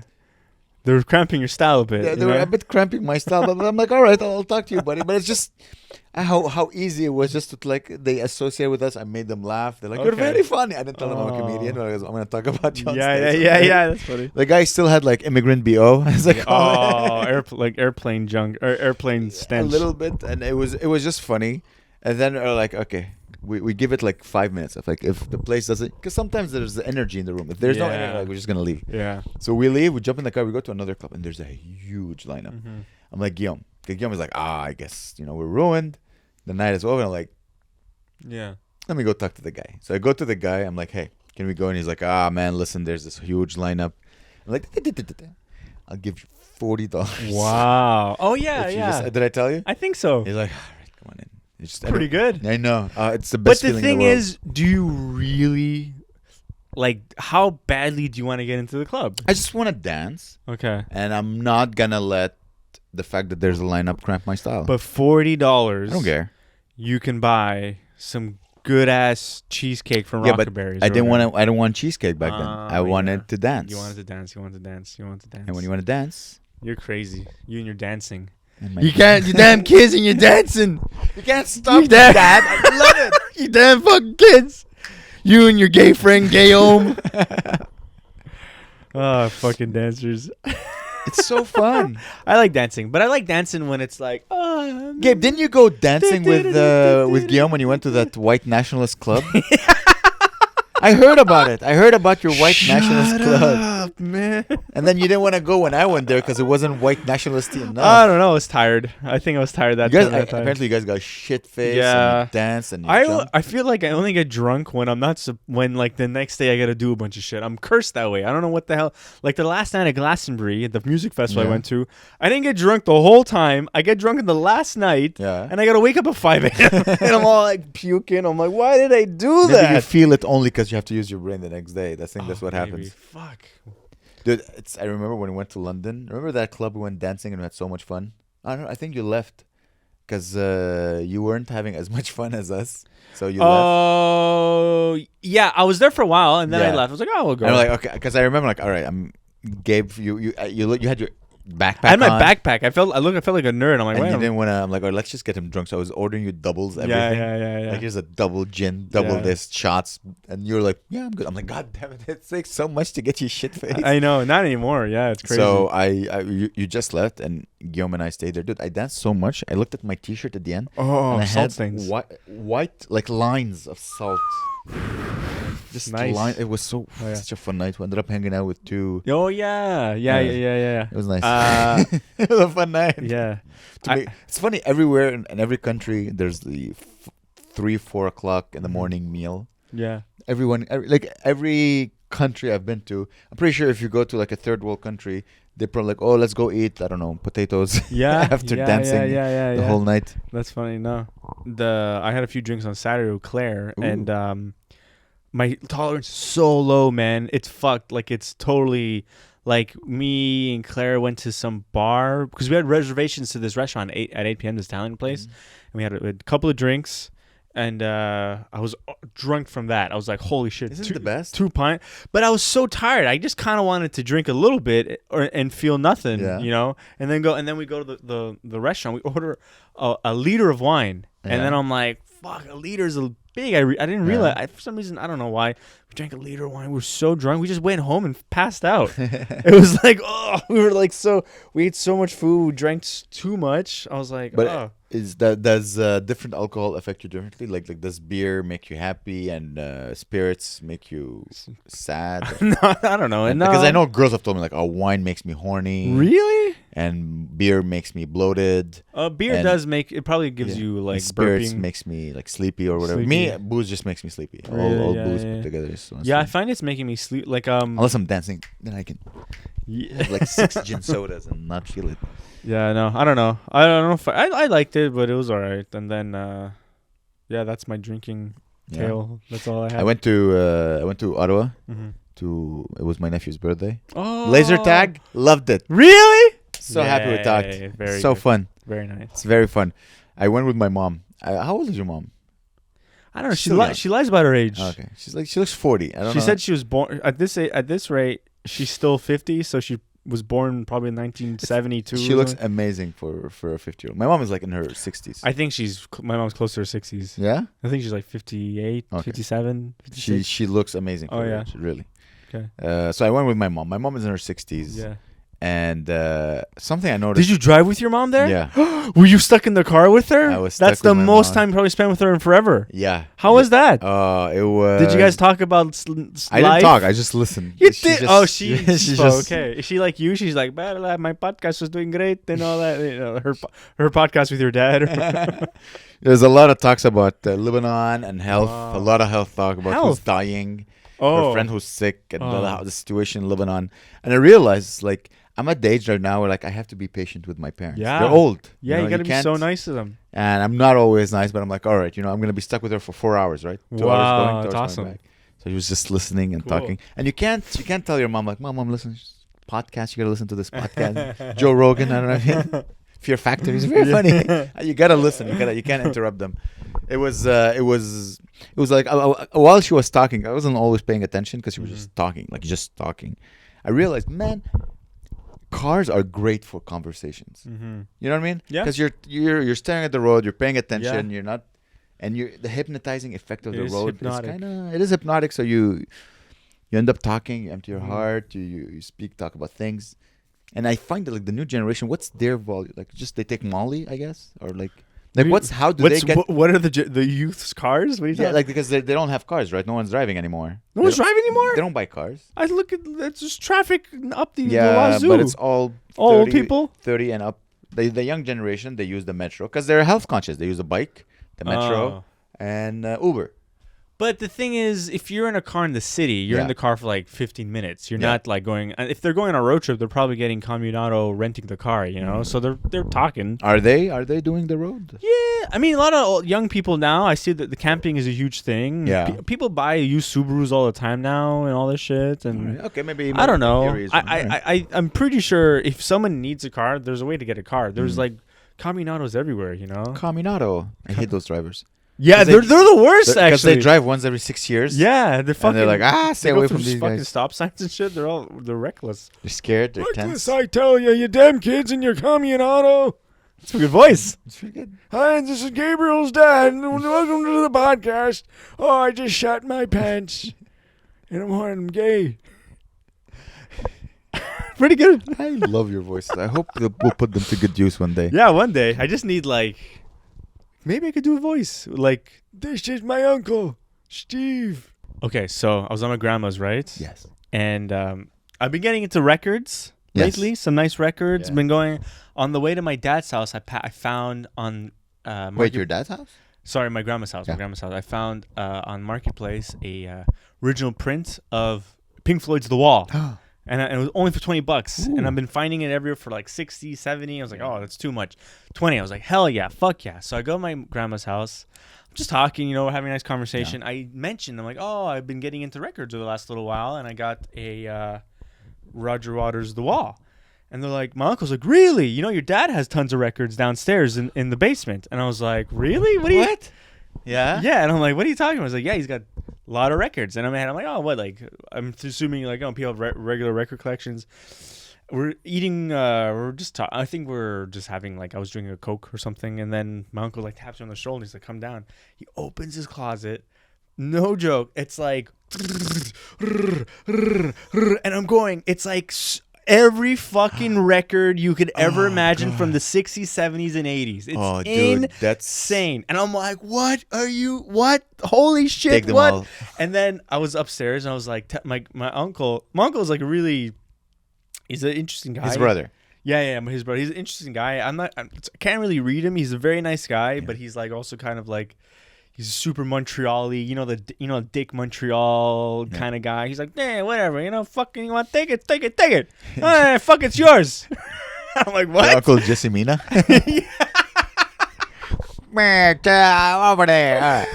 They were cramping your style a bit. yeah, you they were know? a bit cramping my style. But I'm like, all right, I'll talk to you, buddy. But it's just how easy it was just to like they associate with us. I made them laugh. They're like, you're Okay. very funny. I didn't tell them I'm a Oh. comedian. But I was, I'm going to talk about you on Yeah. stage. That's funny. The guy still had like Immigrant B.O. I was like, Like airplane junk or airplane a stench. little bit, and it was just funny. And then we're like, okay, we give it like 5 minutes of like if the place doesn't, because sometimes there's the energy in the room. If there's no Yeah. energy, like, we're just gonna leave. Yeah. So we leave, we jump in the car, we go to another club, and there's a huge lineup. Mm-hmm. I'm like, Guillaume. Guillaume is like, I guess we're ruined. The night is over. I'm like, Yeah. let me go talk to the guy. So I go to the guy. I'm like, hey, can we go? And he's like, man, listen, there's this huge lineup. I'm like, I'll give you $40. Wow. Oh yeah, If you yeah. did I tell you? I think so. He's like, all right, come on in. It's just Pretty good. I know. It's the But best the feeling thing in the world. is, do you really like? How badly do you want to get into the club? I just want to dance, Okay. and I'm not gonna let the fact that there's a lineup cramp my style. But $40, I don't care. you can buy some good ass cheesecake from Yeah, but Rockaberries. I didn't want to. I don't want cheesecake back then. I Oh, wanted yeah. to dance. You wanted to dance. You wanted to dance. You wanted to dance. And when you want to dance, You're crazy. You and your dancing. and my You can't. You damn kids and you're dancing. You can't stop You damn- that. I love it. You damn fucking kids. You and your gay friend Guillaume. Ah, fucking dancers. It's so fun. I like dancing, but I like dancing when it's like, oh, Gabe, didn't you go dancing with Guillaume when you went to that white nationalist club? I heard about it. I heard about your white nationalist club. Up, man. And then you didn't want to go when I went there because it wasn't white nationalist enough. I don't know. I was tired. I think I was tired that You guys, time. apparently, you guys got shit face. Yeah. And you danced and you jumped. I feel like I only get drunk when I'm not when like the next day I got to do a bunch of shit. I'm cursed that way. I don't know what the hell. Like the last night at Glastonbury, the music festival I went to, I didn't get drunk the whole time. I get drunk in the last night, and I got to wake up at 5 a.m. and I'm all like puking. I'm like, why did I do that? Maybe you feel it only because you have to use your brain the next day. I think that's what happens. Fuck. Dude, I remember when we went to London. Remember that club we went dancing and we had so much fun? I don't know. I think you left because you weren't having as much fun as us. So you left. Oh, yeah. I was there for a while and then I left. I was like, oh, we'll go. And I'm like, okay, because I remember like, all right, Gabe, you had your backpack. I had my on. backpack. I felt like a nerd. I'm like, and wait. You didn't want to. I'm like, oh, let's just get him drunk. So I was ordering you doubles. Everything. Yeah. Like here's a double gin, double this shots, and you're like, yeah, I'm good. I'm like, God damn it, it takes so much to get you shit faced. I know, not anymore. Yeah, it's crazy. So you just left, and Guillaume and I stayed there, dude. I danced so much. I looked at my T-shirt at the end. Oh, and I salt had things. White like lines of salt. Just nice. It was such a fun night. We ended up hanging out with two. Oh yeah. It was nice. It was a fun night. Yeah. It's funny everywhere in every country. There's the 3-4 o'clock in the morning meal. Yeah. Every country I've been to, I'm pretty sure if you go to like a third world country, they're probably like, oh, let's go eat, I don't know, potatoes. Yeah. After dancing the whole night. That's funny. No, I had a few drinks on Saturday with Claire, and my tolerance is so low, man. It's fucked. Like it's totally. Like me and Claire went to some bar because we had reservations to this restaurant at 8 p.m. This Italian place, and we had a couple of drinks, and I was drunk from that. I was like, "Holy shit!" Isn't it the best? 2 pints, but I was so tired. I just kind of wanted to drink a little bit and feel nothing, you know, and then we go to the restaurant. We order a liter of wine, and then I'm like, "Fuck, a liter is big." I didn't realize. For some reason, I don't know why. We drank a liter of wine. We were so drunk. We just went home and passed out. It was like, we ate so much food. We drank too much. I was like, but does different alcohol affect you differently? Like does beer make you happy and spirits make you sad? No, I don't know. Because I know girls have told me like, oh, wine makes me horny. Really? And beer makes me bloated. Beer does make it. Probably gives you like spirits burping. Makes me like sleepy or whatever. Sleepy. Me, booze just makes me sleepy. Really? All booze put together is so I find it's making me sleep. Like unless I'm dancing, then I can have like 6 gin sodas and not feel it. Yeah, no, I don't know. I don't know if I liked it, but it was alright. And then, that's my drinking tale. That's all I have. I went to Ottawa. It was my nephew's birthday. Oh, laser tag, loved it. Really? So happy with that. Very so good. Fun. Very nice. It's very fun. I went with my mom. How old is your mom? I don't know. She lies about her age. Oh, okay. She looks 40. I don't know. She said she was born at this rate. She's still 50, so she was born probably in 1972. She looks amazing for a 50-year-old. My mom is like in her 60s. I think my mom's close to her 60s. Yeah? I think she's like 58, 57, 56. She looks amazing for her age, really. Okay. So I went with my mom. My mom is in her 60s. Yeah. And something I noticed. Did you drive with your mom there? Yeah. Were you stuck in the car with her? I was stuck That's the most time you probably spent with her in forever. Yeah. How was that? It was. Did you guys talk about life? I didn't talk. I just listened. You did? She spoke. Okay. Is she like you? She's like, my podcast was doing great and all that. You know, her podcast with your dad. There's a lot of talks about Lebanon and health. A lot of health talk about who's dying. Her friend who's sick and the situation in Lebanon. And I realized, like, I'm at the age right now where like I have to be patient with my parents. Yeah. They're old. Yeah, you gotta be so nice to them. And I'm not always nice, but I'm like, all right, I'm gonna be stuck with her for 4 hours, right? 2 hours going, 2 hours awesome. back. So he was just listening and talking. And you can't tell your mom like, Mom, listen, podcast, you gotta listen to this podcast. Joe Rogan, I don't know. Fear Factor is very funny. You gotta listen. You can't interrupt them. It was like while she was talking, I wasn't always paying attention because she was just talking. I realized, man, cars are great for conversations. You know what I mean? Yeah. Because you're staring at the road, you're paying attention, you're not, and the hypnotizing effect of the road is hypnotic. So you end up talking, you empty your heart, you talk about things, and I find that like the new generation, what's their volume? Like just they take Molly, I guess, or like Like, how do they get? What are the youth's cars? What are you Yeah, talking? like because they don't have cars, right? No one's driving anymore. No one's driving anymore. They don't buy cars. I look at that's just traffic up the Yeah, wazoo. but it's all 30, old people. 30 and up. The young generation, they use the metro because they're health conscious. They use the bike, the metro, and Uber. But the thing is, if you're in a car in the city, you're in the car for like 15 minutes. You're not like going. If they're going on a road trip, they're probably getting Comunado renting the car. You know, so they're talking. Are they doing the road? Yeah, I mean, a lot of young people now. I see that the camping is a huge thing. Yeah, people buy used Subarus all the time now and all this shit. And okay, maybe I don't know. I'm pretty sure if someone needs a car, there's a way to get a car. There's like Comunados everywhere. You know, Comunado. I hate those drivers. Yeah, they're the worst actually. Because they drive once every 6 years. Yeah, they're fucking. And they're like, stay away from these fucking guys. stop signs and shit. They're reckless. They're scared. They're tense. I tell you, you damn kids in your Comunado. That's a good voice. It's pretty good. Hi, this is Gabriel's dad. Welcome to the podcast. Oh, I just shot my pants, and I'm gay. Pretty good. I love your voice. I hope we'll put them to good use one day. Yeah, one day. I just need maybe I could do a voice. Like, this is my uncle, Steve. Okay, so I was on my grandma's, right? Yes. And I've been getting into records lately. Some nice records. Yeah. Been going on the way to my dad's house. I found on Wait, your dad's house? Sorry, my grandma's house. Yeah. My grandma's house. I found on Marketplace a original print of Pink Floyd's The Wall. And it was only for $20. Ooh. And I've been finding it everywhere for like 60, 70. I was like, oh, that's too much. 20. I was like, hell yeah, fuck yeah. So I go to my grandma's house. I'm just talking, we're having a nice conversation. Yeah. I mentioned, I'm like, oh, I've been getting into records over the last little while. And I got a Roger Waters' The Wall. And they're like, my uncle's like, really? Your dad has tons of records downstairs in the basement. And I was like, really? What? Yeah? Yeah. And I'm like, what are you talking about? I was like, yeah, he's got a lot of records. And I'm like, oh, what? Like, I'm assuming people have regular record collections. We're eating, I think we're just having, I was drinking a Coke or something. And then my uncle, taps me on the shoulder. And he's like, come down. He opens his closet. No joke. It's like, and I'm going, it's like every fucking record you could ever imagine from the 60s, 70s, and 80s. It's dude, that's insane. And I'm like, what? Holy shit, take them what? all. And then I was upstairs and I was like, my uncle's like he's an interesting guy. His brother. Yeah, his brother. He's an interesting guy. I can't really read him. He's a very nice guy, but he's also kind of he's super Montreal-y, the Dick Montreal kind of guy. He's like, whatever, fucking, you want to take it. Fuck, it's yours. I'm like, what? Your Uncle Jesse Mina? Over there.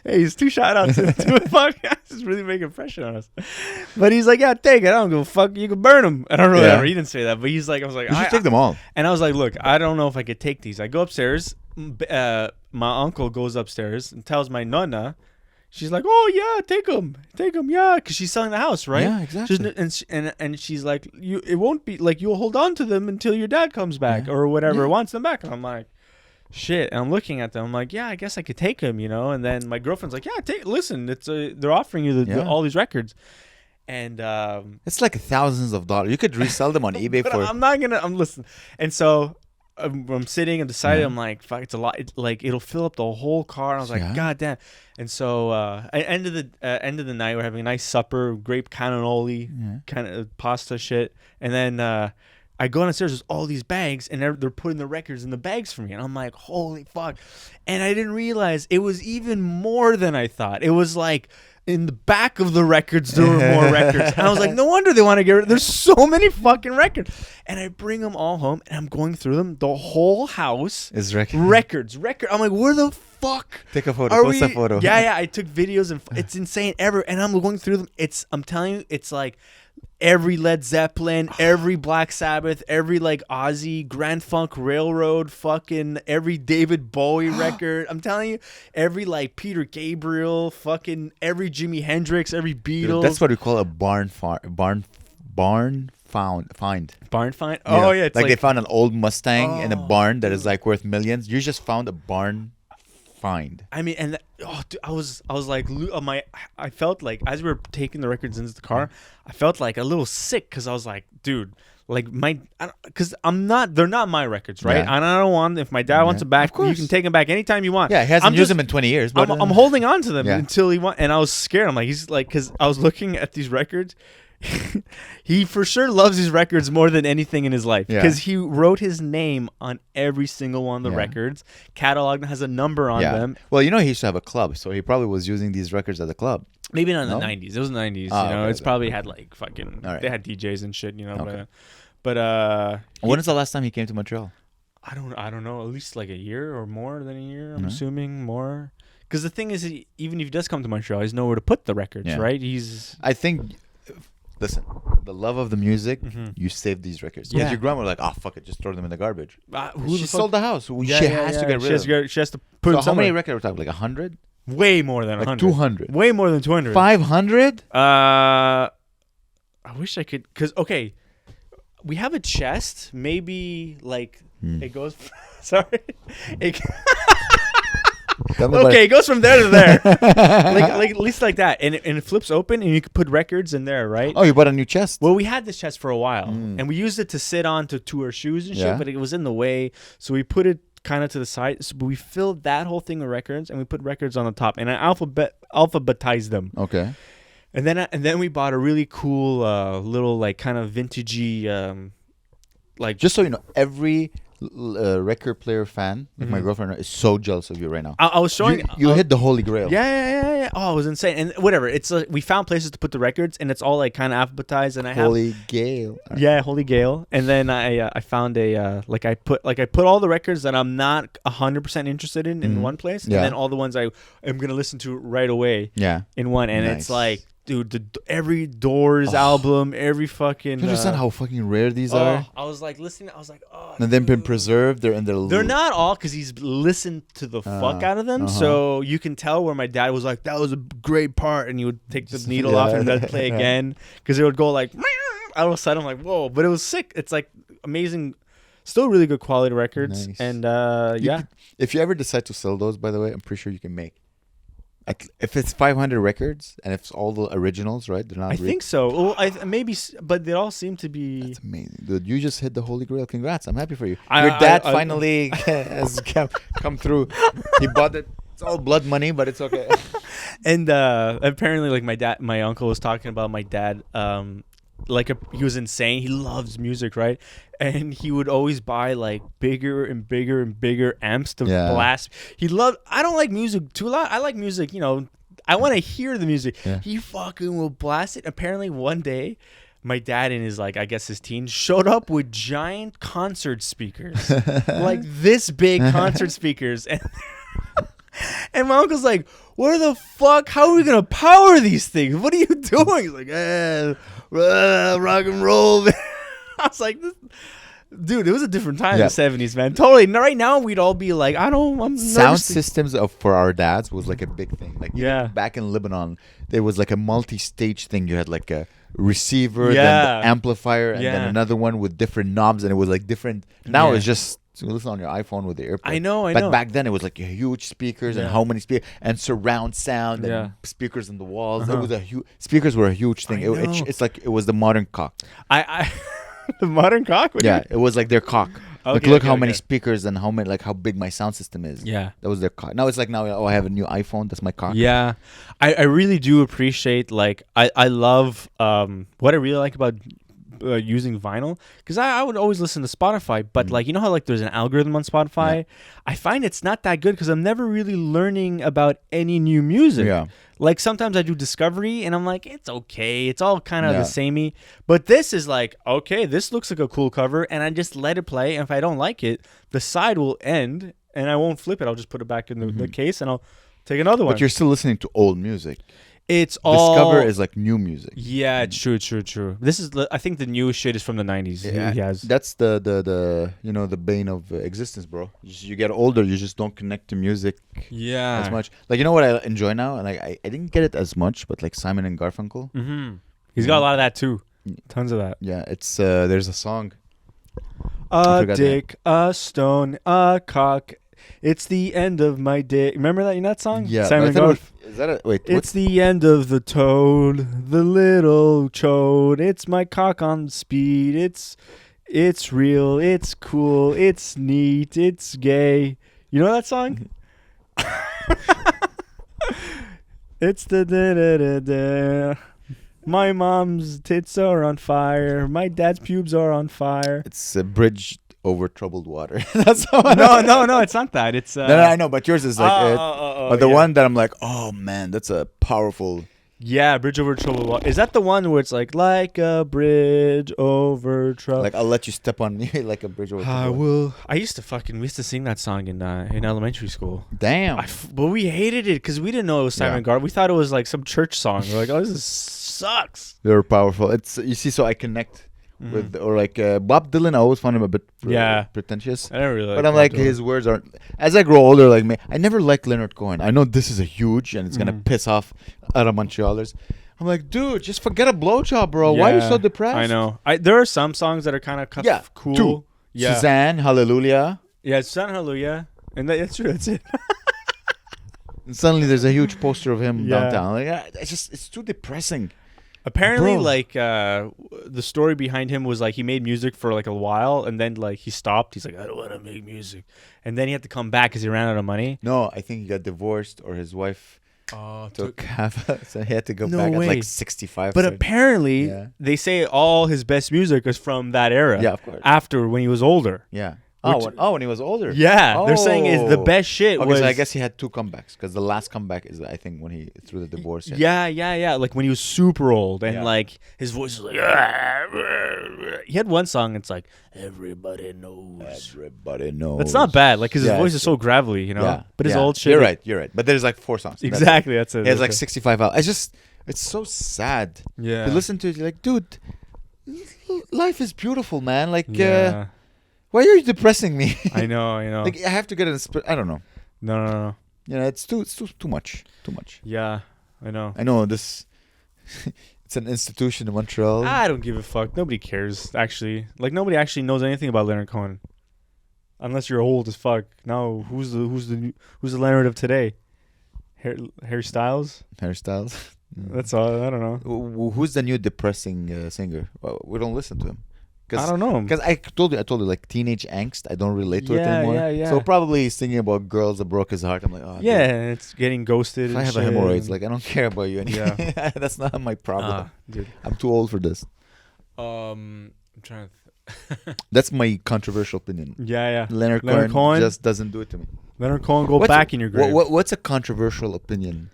Hey, he's two shout outs to a podcast. It's really making an impression on us. But he's like, yeah, take it. I don't give a fuck. You can burn them. I don't know whatever. He didn't say that, but he's like, I was like, you should take them all. And I was like, look, I don't know if I could take these. I go upstairs. My uncle goes upstairs and tells my nonna. She's like, oh yeah, take them, yeah, because she's selling the house, right? Yeah, exactly. And she's like, it won't be you'll hold on to them until your dad comes back or whatever wants them back. And I'm like, shit. And I'm looking at them. I'm like, yeah, I guess I could take them, And then my girlfriend's like, yeah, listen, it's they're offering you all these records. And it's like thousands of dollars. You could resell them on eBay but for. I'm listening. And so I'm sitting and decided, I'm like, fuck, it's a lot. It'll fill up the whole car. And I was like, god damn. And so end of the night, we're having a nice supper, grape cannoli, kind of pasta shit. And then I go downstairs, there's all these bags, and they're putting the records in the bags for me. And I'm like, holy fuck. And I didn't realize it was even more than I thought. It was in the back of the records, there were more records. And I was like, no wonder they want to get rid of. There's so many fucking records. And I bring them all home, and I'm going through them. The whole house is records. I'm like, where the fuck? Take a photo. Post a photo. Yeah. I took videos, and it's insane. And I'm going through them. I'm telling you, it's like every Led Zeppelin, every Black Sabbath, every Ozzy, Grand Funk Railroad, fucking every David Bowie record. I'm telling you, every Peter Gabriel, fucking every Jimi Hendrix, every Beatles. Dude, that's what we call a barn find. Barn find? Oh yeah, it's they found an old Mustang in a barn that is worth millions. You just found a barn find. I mean, and dude, I was like, I felt like as we were taking the records into the car, I felt a little sick because I was like, dude, like because they're not my records, right? Yeah. And I don't want, if my dad wants them back, you can take them back anytime you want. Yeah, he hasn't used them in 20 years. But I'm holding on to them Yeah. until he wants. And I was scared. I'm like, he's like, because I was looking at these records. He for sure loves these records more than anything in his life, Yeah. because he wrote his name on every single one of the records. Catalog has a number on them. Well, you know, he used to have a club, so he probably was using these records at the club. Maybe not in No? the 90s. It was in the 90s. Ah, you know, okay, it's okay. probably had like fucking. All right. They had DJs and shit. You know, Okay. but When is the last time he came to Montreal? I don't know. At least like a year or more than a year. I'm Mhm. assuming more. Because the thing is, even if he does come to Montreal, he's nowhere to put the records, Yeah. right? He's I think, listen, the love of the music, Mhm. you save these records. Because Yeah. your grandma was like, oh, fuck it, just throw them in the garbage. who She the sold fuck? the house. Yeah, She yeah, has to yeah. get rid of them. She has to put So them how many somewhere. records are we talking? Like 100? Way more than Like 100. 200? Way more than 200. 500? I wish I could, because okay, we have a chest. Maybe like it goes. Sorry, it, okay, it goes from there to there, like at least like that, and it flips open, and you can put records in there, right? Oh, you bought a new chest? Well, we had this chest for a while, and we used it to sit on to our shoes and shit, Yeah. but it was in the way, so we put it kind of to the side. So we filled that whole thing with records, and we put records on the top, and I alphabetized them. Okay. And then we bought a really cool little like kind of vintagey like. Just so you know, every record player fan, like my girlfriend, is so jealous of you right now. I was showing You hit the holy grail. Yeah. Oh, it was insane. And whatever. It's we found places to put the records, and it's all like kind of alphabetized. And I have Holy Gale. Holy Gale. And then I found a I put all the records that I'm not 100% interested in one place, Yeah. and then all the ones I am gonna listen to right away Yeah. in one. And Nice. it's like, dude, every Doors album, every fucking. You understand how fucking rare these are? I was like listening. I was like, oh. And they've been dude. preserved. They're in their. They're not all, because he's listened to the fuck out of them. So you can tell where my dad was like, that was a great part. And he would take the needle off and then play again. Because it would go like, all of a sudden I'm like, whoa. But it was sick. It's like amazing. Still really good quality records. Nice. And If you ever decide to sell those, by the way, I'm pretty sure you can make. If it's 500 records and if it's all the originals, right? They're not. I think so. Well, maybe, but they all seem to be. That's amazing, dude. You just hit the holy grail. Congrats! I'm happy for you. I- Your dad I- finally has come through. He bought it. It's all blood money, but it's okay. And apparently, like my uncle was talking about my dad. He was insane. He loves music, right? And he would always buy like bigger and bigger and bigger amps to blast. I don't like music too loud. I like music, you know. I want to hear the music. Yeah. He fucking will blast it. Apparently, one day, my dad in his his teens showed up with giant concert speakers, like this big concert speakers, and my uncle's like, "Where the fuck? How are we gonna power these things? What are you doing?" He's like, rock and roll, man. I was like, dude, it was a different time in the 70s, man. Totally. Right now, we'd all be like, I'm sound systems for our dads was like a big thing. Like back in Lebanon, there was like a multi-stage thing. You had like a receiver, then the amplifier, and then another one with different knobs, and it was like different. Now it's just you listen on your iPhone with the AirPods. I know. But back then it was like huge speakers and how many speakers and surround sound and speakers in the walls. It was a huge. Speakers were a huge thing. It's like it was the modern cock. The modern cock. It was like their cock. Okay, look how many speakers and how big my sound system is. Yeah, that was their cock. Now it's like I have a new iPhone. That's my cock. Yeah, I really do appreciate I love what I really like about using vinyl, because I would always listen to Spotify, but you know how there's an algorithm on Spotify. I find it's not that good because I'm never really learning about any new music. Like sometimes I do discovery and I'm like, it's okay, it's all kind of the samey, but this is like, okay, this looks like a cool cover, and I just let it play, and if I don't like it, the side will end and I won't flip it. I'll just put it back in the case and I'll take another one. But you're still listening to old music. It's all Discover is like new music. Yeah, it's true. This is, I think the new shit is from the 90s. Yeah, he has. That's the the bane of existence, bro. You get older, you just don't connect to music as much. Like, you know what I enjoy now, and I didn't get it as much, but like Simon and Garfunkel. He's got a lot of that too. Tons of that. Yeah, it's there's a song. A dick, a stone, a cock. It's the end of my day. Remember that? You know that song? Yeah, Simon I thought Is that a wait? It's the end of the toad, the little chode. It's my cock on speed. It's real. It's cool. It's neat. It's gay. You know that song? It's the da da da da. My mom's tits are on fire. My dad's pubes are on fire. It's a bridge over troubled water. That's how No, it's not that. It's no, I know, but yours is like the yeah. one that I'm like, oh man, that's a powerful. Yeah, bridge over troubled water. Is that the one where it's like a bridge over troubled? Like I'll let you step on me like a bridge over. We used to sing that song in elementary school. Damn. But we hated it because we didn't know it was Simon Garfunkel. We thought it was like some church song. We're like, oh, this sucks. They're powerful. It's you see, so I connect with or like Bob Dylan. I always found him a bit pretentious. I don't really. But I'm like his words aren't. As I grow older, like me, I never liked Leonard Cohen. I know this is a huge and it's gonna piss off other Montrealers. I'm like, dude, just forget a blowjob, bro. Why are you so depressed? I know. There are some songs that are kind of cool. Two. Yeah. Suzanne, Hallelujah. Yeah, Suzanne, Hallelujah, and that's true. That's it. And suddenly there's a huge poster of him downtown. Like, it's too depressing. Apparently, like the story behind him was like he made music for like a while, and then like he stopped. He's like, I don't want to make music, and then he had to come back because he ran out of money. No, I think he got divorced, or his wife took half, so he had to go back way. at like 65. But apparently, they say all his best music is from that era. Yeah, of course. After when he was older. Yeah. When he was older. Yeah, they're saying is the best shit. Okay, so I guess he had two comebacks because the last comeback is I think when he through the divorce. Yeah. Like when he was super old and like his voice was like. He had one song. It's like everybody knows. Everybody knows. That's not bad. Like because his voice is so gravelly, you know. Yeah. But his old shit. You're right. But there's like 4 songs. Exactly. That's it. He has like 65 albums. It's so sad. Yeah. You listen to it, you're like, dude, life is beautiful, man. Like. Why are you depressing me? I know. Like I have to get I don't know. No. You know, it's too much. Too much. Yeah, I know. I know this. It's an institution in Montreal. I don't give a fuck. Nobody cares. Actually, like nobody actually knows anything about Leonard Cohen, unless you're old as fuck. Now, who's the Leonard of today? Harry Styles. That's all. I don't know. Who's the new depressing singer? Well, we don't listen to him. I don't know. Because I told you like teenage angst. I don't relate to it anymore. Yeah. So probably he's thinking about girls that broke his heart. I'm like, oh. Yeah, dude. it's getting ghosted. If I have a hemorrhoids, like I don't care about you anymore. Yeah. That's not my problem. Dude. I'm too old for this. I'm trying to. That's my controversial opinion. Yeah. Leonard Cohen just doesn't do it to me. Leonard Cohen, go back in your grave. What's a controversial opinion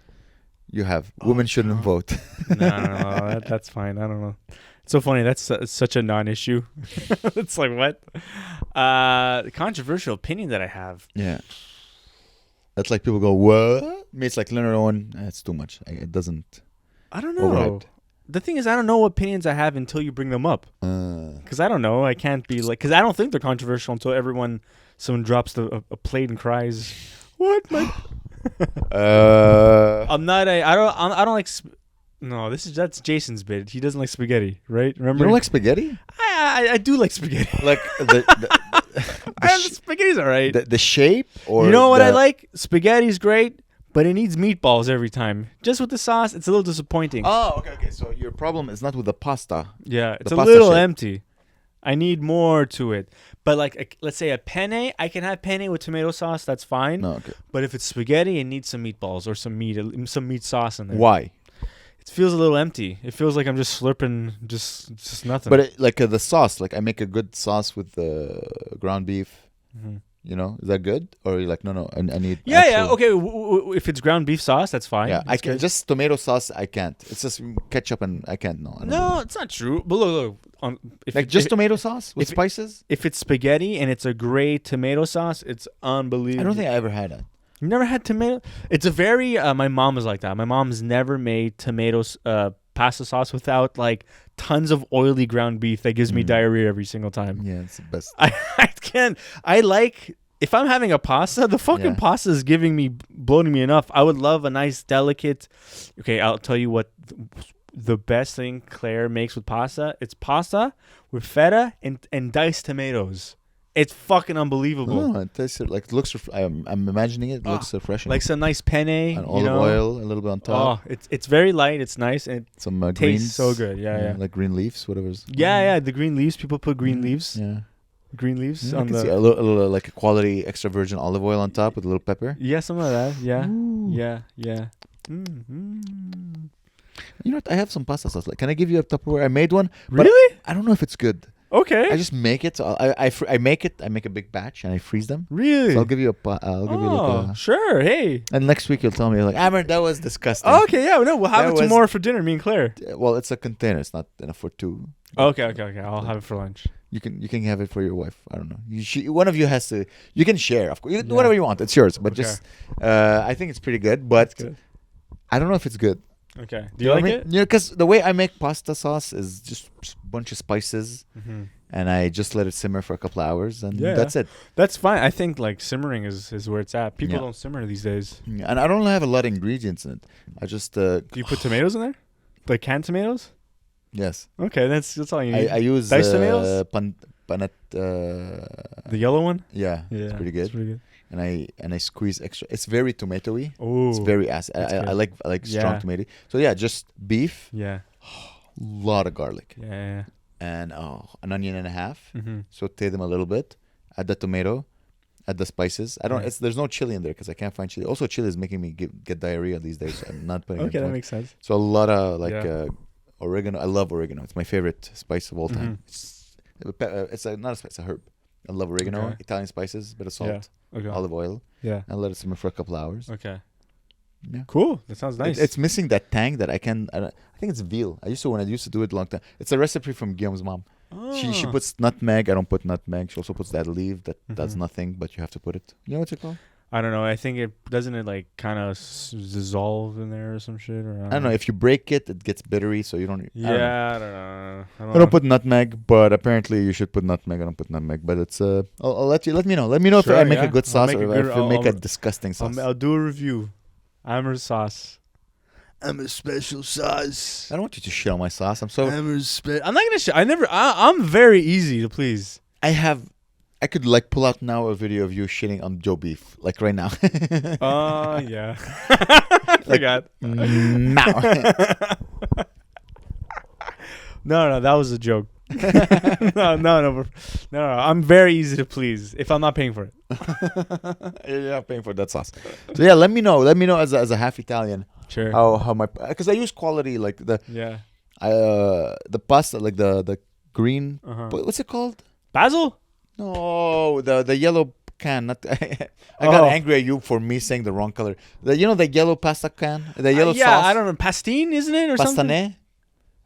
you have? Women shouldn't vote. No, that's fine. I don't know. It's so funny. That's such a non-issue. It's like, what? The controversial opinion that I have. Yeah. That's like people go, what? Me, it's like Leonard Cohen. It's too much. It doesn't. I don't know. Overhyped. The thing is, I don't know what opinions I have until you bring them up. Because I don't know. I can't be like, because I don't think they're controversial until someone drops a plate and cries, what? I'm not I don't like. No, that's Jason's bit. He doesn't like spaghetti, right? Remember? You don't like spaghetti? I do like spaghetti. Like spaghetti's all right. The shape, or you know what I like? Spaghetti's great, but it needs meatballs every time. Just with the sauce, it's a little disappointing. Oh, okay. So your problem is not with the pasta. Yeah, it's a little empty. I need more to it. But like, let's say a penne, I can have penne with tomato sauce. That's fine. No, okay. But if it's spaghetti, it needs some meatballs or some meat sauce in there. Why? It feels a little empty. It feels like I'm just slurping just nothing. But the sauce, like I make a good sauce with the ground beef. Mm-hmm. You know, is that good? Or you're like, no, I need. Yeah. Okay, if it's ground beef sauce, that's fine. Yeah, I can just tomato sauce. I can't. It's just ketchup and I can't. No, it's not true. But look. Tomato sauce with spices. If it's spaghetti and it's a gray tomato sauce, it's unbelievable. I don't think I ever had that. You never had tomato? It's a very. My mom was like that. My mom's never made tomatoes pasta sauce without like tons of oily ground beef that gives me diarrhea every single time. Yeah, it's the best. I can't. I like if I'm having a pasta, the fucking pasta is bloating me enough. I would love a nice delicate. Okay, I'll tell you what. The best thing Claire makes with pasta, it's pasta with feta and diced tomatoes. It's fucking unbelievable. Oh, it tastes like it looks. I'm imagining it. Looks refreshing. Like some nice penne, and olive oil, a little bit on top. Oh, it's very light. It's nice and some it greens. tastes so good. Yeah. Like green leaves, whatever. Yeah. The green leaves. People put green leaves. Yeah. Green leaves I on can the. see a little like a quality extra virgin olive oil on top with a little pepper. Yeah, some of that. Yeah. Ooh. Yeah. You know what? I have some pasta sauce. Like, can I give you a Tupperware? I made one. But Really? I don't know if it's good. Okay. I just make it. So I make it. I make a big batch and I freeze them. Really? So I'll give you like sure. Hey. And next week you'll tell me like, Amer, that was disgusting. Okay. Yeah. No, we'll have That it was- tomorrow for dinner. Me and Claire. Well, it's a container. It's not enough for two. Okay. I'll have it for lunch. You can have it for your wife. I don't know. One of you has to. You can share, of course. You can do Yeah. whatever you want. It's yours. But Okay. just, I think it's pretty good. But Good. I don't know if it's good. Okay. Do you like it? Yeah, because the way I make pasta sauce is just a bunch of spices, and I just let it simmer for a couple of hours, and Yeah. that's it. That's fine. I think like simmering is where it's at. People Yeah. don't simmer these days. And I don't have a lot of ingredients in it. I just Do you put tomatoes in there? Like canned tomatoes? yes. Okay, that's all you need. I use Diced tomatoes? panet. The yellow one? Yeah, Yeah. it's pretty good. It's pretty good. And I squeeze extra. It's very tomatoey. Oh. It's very acid. that's I good. like strong Yeah. tomato. So yeah, just beef, Yeah. lot of garlic, Yeah. and an onion and a half. Mm-hmm. Saute them a little bit. Add the tomato. Add the spices. I don't. Yeah. There's no chili in there because I can't find chili. Also, chili is making me get diarrhea these days. So I'm not putting it. Okay, in that it. makes sense. So a lot of Yeah. oregano. I love oregano. It's my favorite spice of all time. Mhm. It's not a spice, it's a herb. I love oregano. Okay. Italian spices, bit of salt, Yeah. Okay. olive oil, Yeah. and let it simmer for a couple hours. Okay. Yeah. Cool. That sounds nice. It's missing that tang that I can. I think it's veal. I used to do it a long time. It's a recipe from Guillaume's mom. She Oh. puts nutmeg. I don't put nutmeg. She also puts that leaf that does Mhm. nothing, but you have to put it. You know what's it called? I don't know. I think it doesn't it like kind of dissolve in there or some shit. Or I don't know. If you break it, it gets bittery, so you don't. I don't know. Yeah, I don't know. I don't put nutmeg, but apparently you should put nutmeg. I don't put nutmeg, but it's I'll let you. Let me know. Let me know Sure, if I make yeah. a good I'll sauce make or a if good- I make a I'll- disgusting sauce. I'll do a review. Amer sauce. Amer special sauce. I don't want you to shell my sauce. I'm so. I'm not gonna. I'm very easy to please. I could like pull out now a video of you shitting on Joe Beef, like right now. Oh yeah. I forgot. now. No, that was a joke. No. I'm very easy to please if I'm not paying for it. You're not paying for that sauce. So yeah, let me know. Let me know as a half Italian Sure. how my because I use quality like the pasta like the green. Uh-huh. What's it called? Basil? No, the yellow can. Not I got angry at you for me saying the wrong color. The yellow pasta can, the yellow yeah, sauce. I don't know. Pastine, isn't it, or something? Pastane.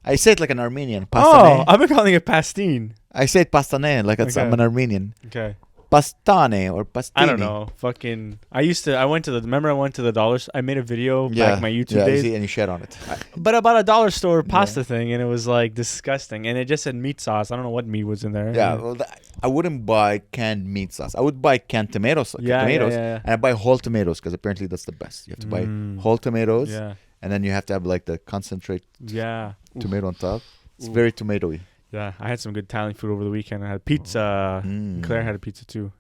I say it like an Armenian. Oh, Pastane. I've been calling it pastine. I say it pastane like it's, Okay. I'm an Armenian. Okay. Pastane or pastini. I don't know. Fucking. I went to the dollar. I made a video back in my YouTube days. and you shat on it. But about a dollar store pasta thing, and it was like disgusting. And it just said meat sauce. I don't know what meat was in there. Yeah, well, I wouldn't buy canned meat sauce. I would buy canned tomatoes. Yeah. And I buy whole tomatoes because apparently that's the best. You have to buy whole tomatoes, Yeah. and then you have to have like the concentrate Yeah. tomato on top. It's Oof. very tomatoey. Yeah. I had some good Italian food over the weekend. I had pizza. Mm. Claire had a pizza too.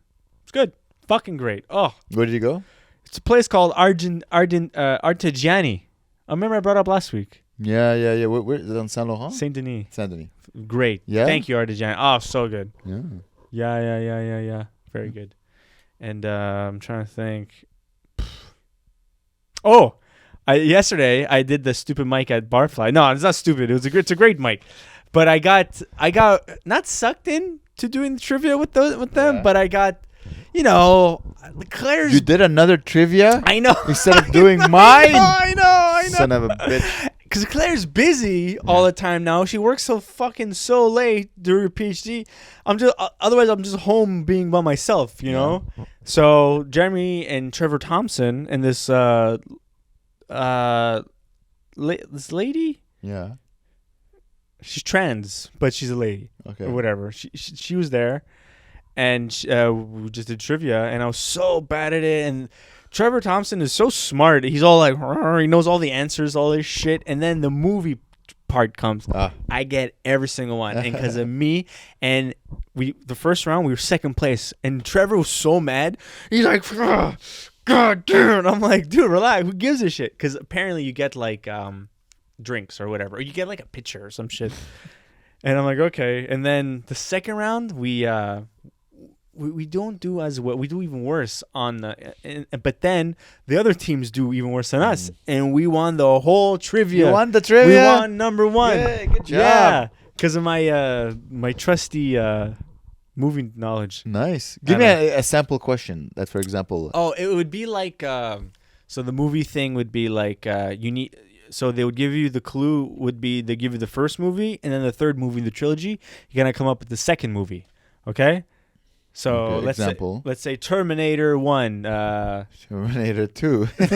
It's good. Fucking great. Oh, Where did you go? it's a place called Artigiani. I remember I brought it up last week. Yeah. Where is it on Saint Laurent? Saint Denis. Saint Denis. Great. Yeah? Thank you, Artigiani. Oh, so good. Yeah. Yeah. Very good. And I'm trying to think. Oh, yesterday I did the stupid mic at Barfly. No, it's not stupid. It's a great mic. But I got not sucked in to doing the trivia with them, Yeah. but I got, Claire's. You did another trivia I know. instead of doing mine. I know. Son of a bitch. Because Claire's busy all the time now. She works so late during her PhD. Otherwise I'm just home being by myself, you know. So Jeremy and Trevor Thompson and this this lady, Yeah. she's trans, but she's a lady Okay. or whatever. She was there, and we just did trivia, and I was so bad at it. And Trevor Thompson is so smart. He's all like, he knows all the answers, all this shit. And then the movie part comes, I get every single one, and because of me, and the first round we were second place, and Trevor was so mad. He's like, God damn! I'm like, dude, relax. Who gives a shit? Because apparently you get like drinks or whatever, or you get like a pitcher or some shit. And I'm like, okay. And then the second round we don't do as well. We do even worse on but then the other teams do even worse than us, and we won the whole trivia. You won the trivia. We won number one. Yeah, good job. Yeah, because of my trusty movie knowledge. Nice. Give me a sample question. That, for example. Oh, it would be like so the movie thing would be like you need. So they would give you the clue would be they give you the first movie, and then the third movie, the trilogy. You're gonna come up with the second movie. Okay. So let's say Terminator 1. Terminator 2. No.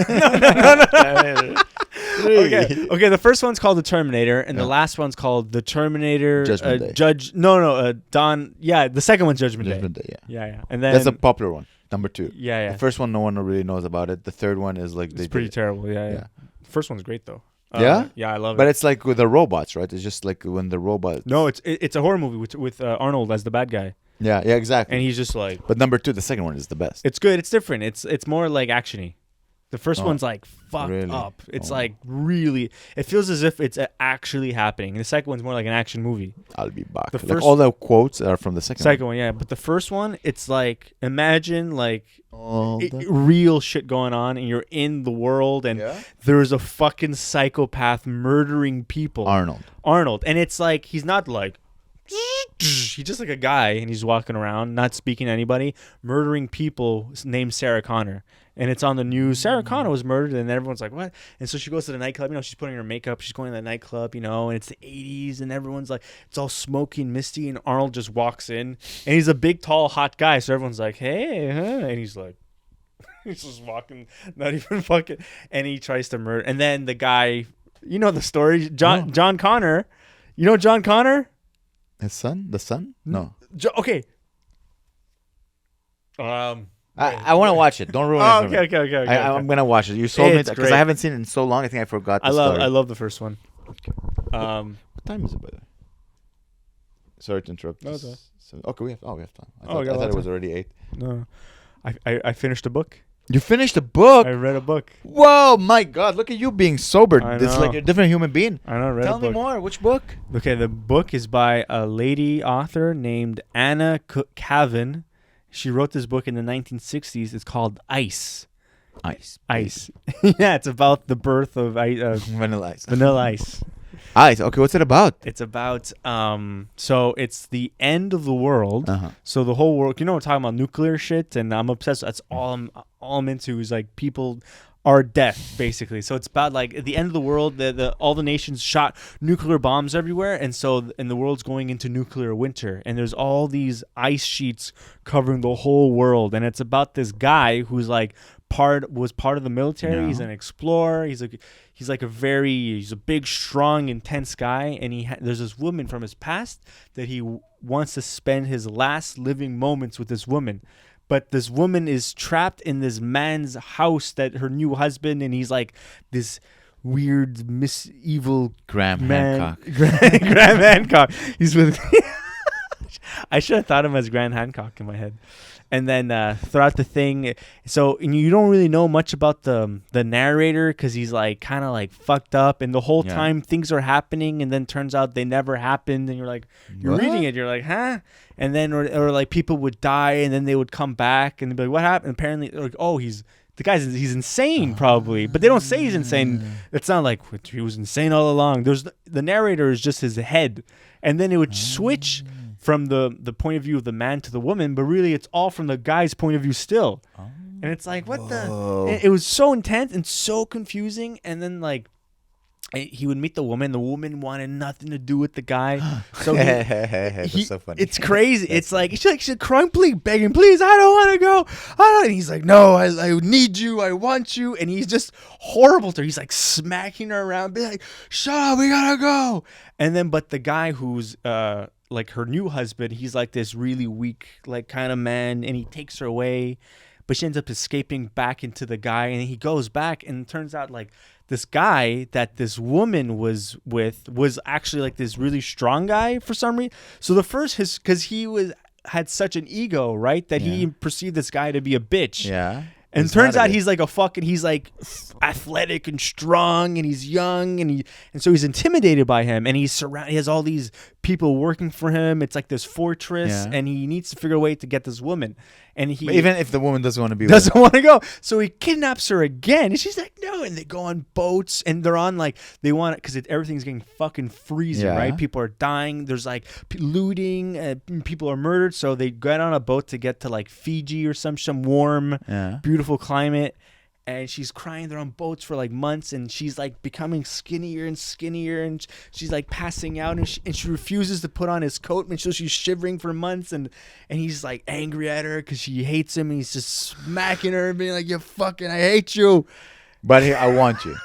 Okay. The first one's called the Terminator, and the last one's called the Terminator Judgment Day. Dawn. Yeah, the second one's Judgment Day. Yeah. And then that's a popular one. Number 2. Yeah. The first one, no one really knows about it. The third one is like it's pretty terrible. Yeah. The first one's great though. Yeah, I love it. But it's like with the robots, right? It's just like when the robots. No, it's a horror movie with Arnold as the bad guy. Yeah, exactly. And he's just like. But number 2, the second one is the best. It's good. It's different. It's more like actiony. The first one's like fucked up. It's like really. It feels as if it's actually happening. And the second one's more like an action movie. I'll be back. The like all the quotes are from the second one. Yeah. But the first one, it's like imagine like real shit going on, and you're in the world, and there's a fucking psychopath murdering people. Arnold, and it's like he's not like. He's just like a guy, and he's walking around, not speaking to anybody, murdering people named Sarah Connor. And it's on the news. Sarah Connor was murdered, and everyone's like, what? And so she goes to the nightclub. She's putting her makeup. She's going to the nightclub, and it's the 80s, and everyone's like, it's all smoky and misty, and Arnold just walks in. And he's a big, tall, hot guy, so everyone's like, hey, huh? And he's like, he's just walking, not even fucking. And he tries to murder. And then the guy, the story, John Connor. You know John Connor? His son? The son? No. Okay. I want to watch it. Don't ruin it for me. Okay. I'm going to watch it. You sold me because I haven't seen it in so long. I think I forgot the story. I love the first one. Okay. What time is it, by the way? Sorry to interrupt. No, it's okay, we have time. I thought it was already 8. No. I finished a book. You finished a book? I read a book. Whoa, my God. Look at you being sober. It's like a different human being. I know. Tell me more. Which book? Okay, the book is by a lady author named Anna Cavan. She wrote this book in the 1960s. It's called Ice. Ice. Yeah, it's about the birth of Vanilla Ice. Vanilla Ice. Ice. Okay, what's it about? It's about so it's the end of the world. So the whole world, we're talking about nuclear shit, and I'm obsessed. That's all I'm into is like people are death, basically. So it's about like at the end of the world, all the nations shot nuclear bombs everywhere, and the world's going into nuclear winter, and there's all these ice sheets covering the whole world, and it's about this guy who's like was part of the military. He's an explorer. He's a big, strong, intense guy, and there's this woman from his past that he wants to spend his last living moments with this woman. But this woman is trapped in this man's house that her new husband, and he's like this weird, evil Graham man. Hancock. Graham Hancock. He's with. I should have thought of him as Graham Hancock in my head. And then throughout the thing, and you don't really know much about the narrator because he's like kind of like fucked up, and the whole time things are happening, and then turns out they never happened, and you're like, you're reading it, you're like, huh? And then or like people would die, and then they would come back, and they'd be like, what happened? And apparently, like, oh, he's he's insane probably, but they don't say he's insane. It's not like he was insane all along. The narrator is just his head, and then it would switch from the point of view of the man to the woman, but really it's all from the guy's point of view still. And it's like, what the? It was so intense and so confusing. And then like he would meet the woman. The woman wanted nothing to do with the guy. So that's so funny. It's crazy. It's like she's crying, begging, please, I don't want to go. And he's like, no, I need you. I want you. And he's just horrible to her. He's like smacking her around, be like, shut up, we gotta go. And then, but the guy who's like her new husband, he's like this really weak, like kind of man, and he takes her away, but she ends up escaping back into the guy, and he goes back, and it turns out like this guy that this woman was with was actually like this really strong guy for some reason. So the first because he had such an ego, right, that he perceived this guy to be a bitch. Yeah. And turns out he's like he's like athletic and strong, and he's young, and so he's intimidated by him, and he's surrounded. He has all these people working for him. It's like this fortress, and he needs to figure a way to get this woman. And but even if the woman doesn't want to be, doesn't want to go, so he kidnaps her again, and she's like, no. And they go on boats, and they're on like they want it because everything's getting fucking freezing, right? People are dying. There's like looting, people are murdered. So they get on a boat to get to like Fiji or some warm, beautiful climate. And she's crying. They're on boats for like months, and she's like becoming skinnier and skinnier, and she's like passing out, and she refuses to put on his coat, and so she's shivering for months, and he's like angry at her because she hates him, and he's just smacking her and being like, "You fucking, I hate you." But I want you.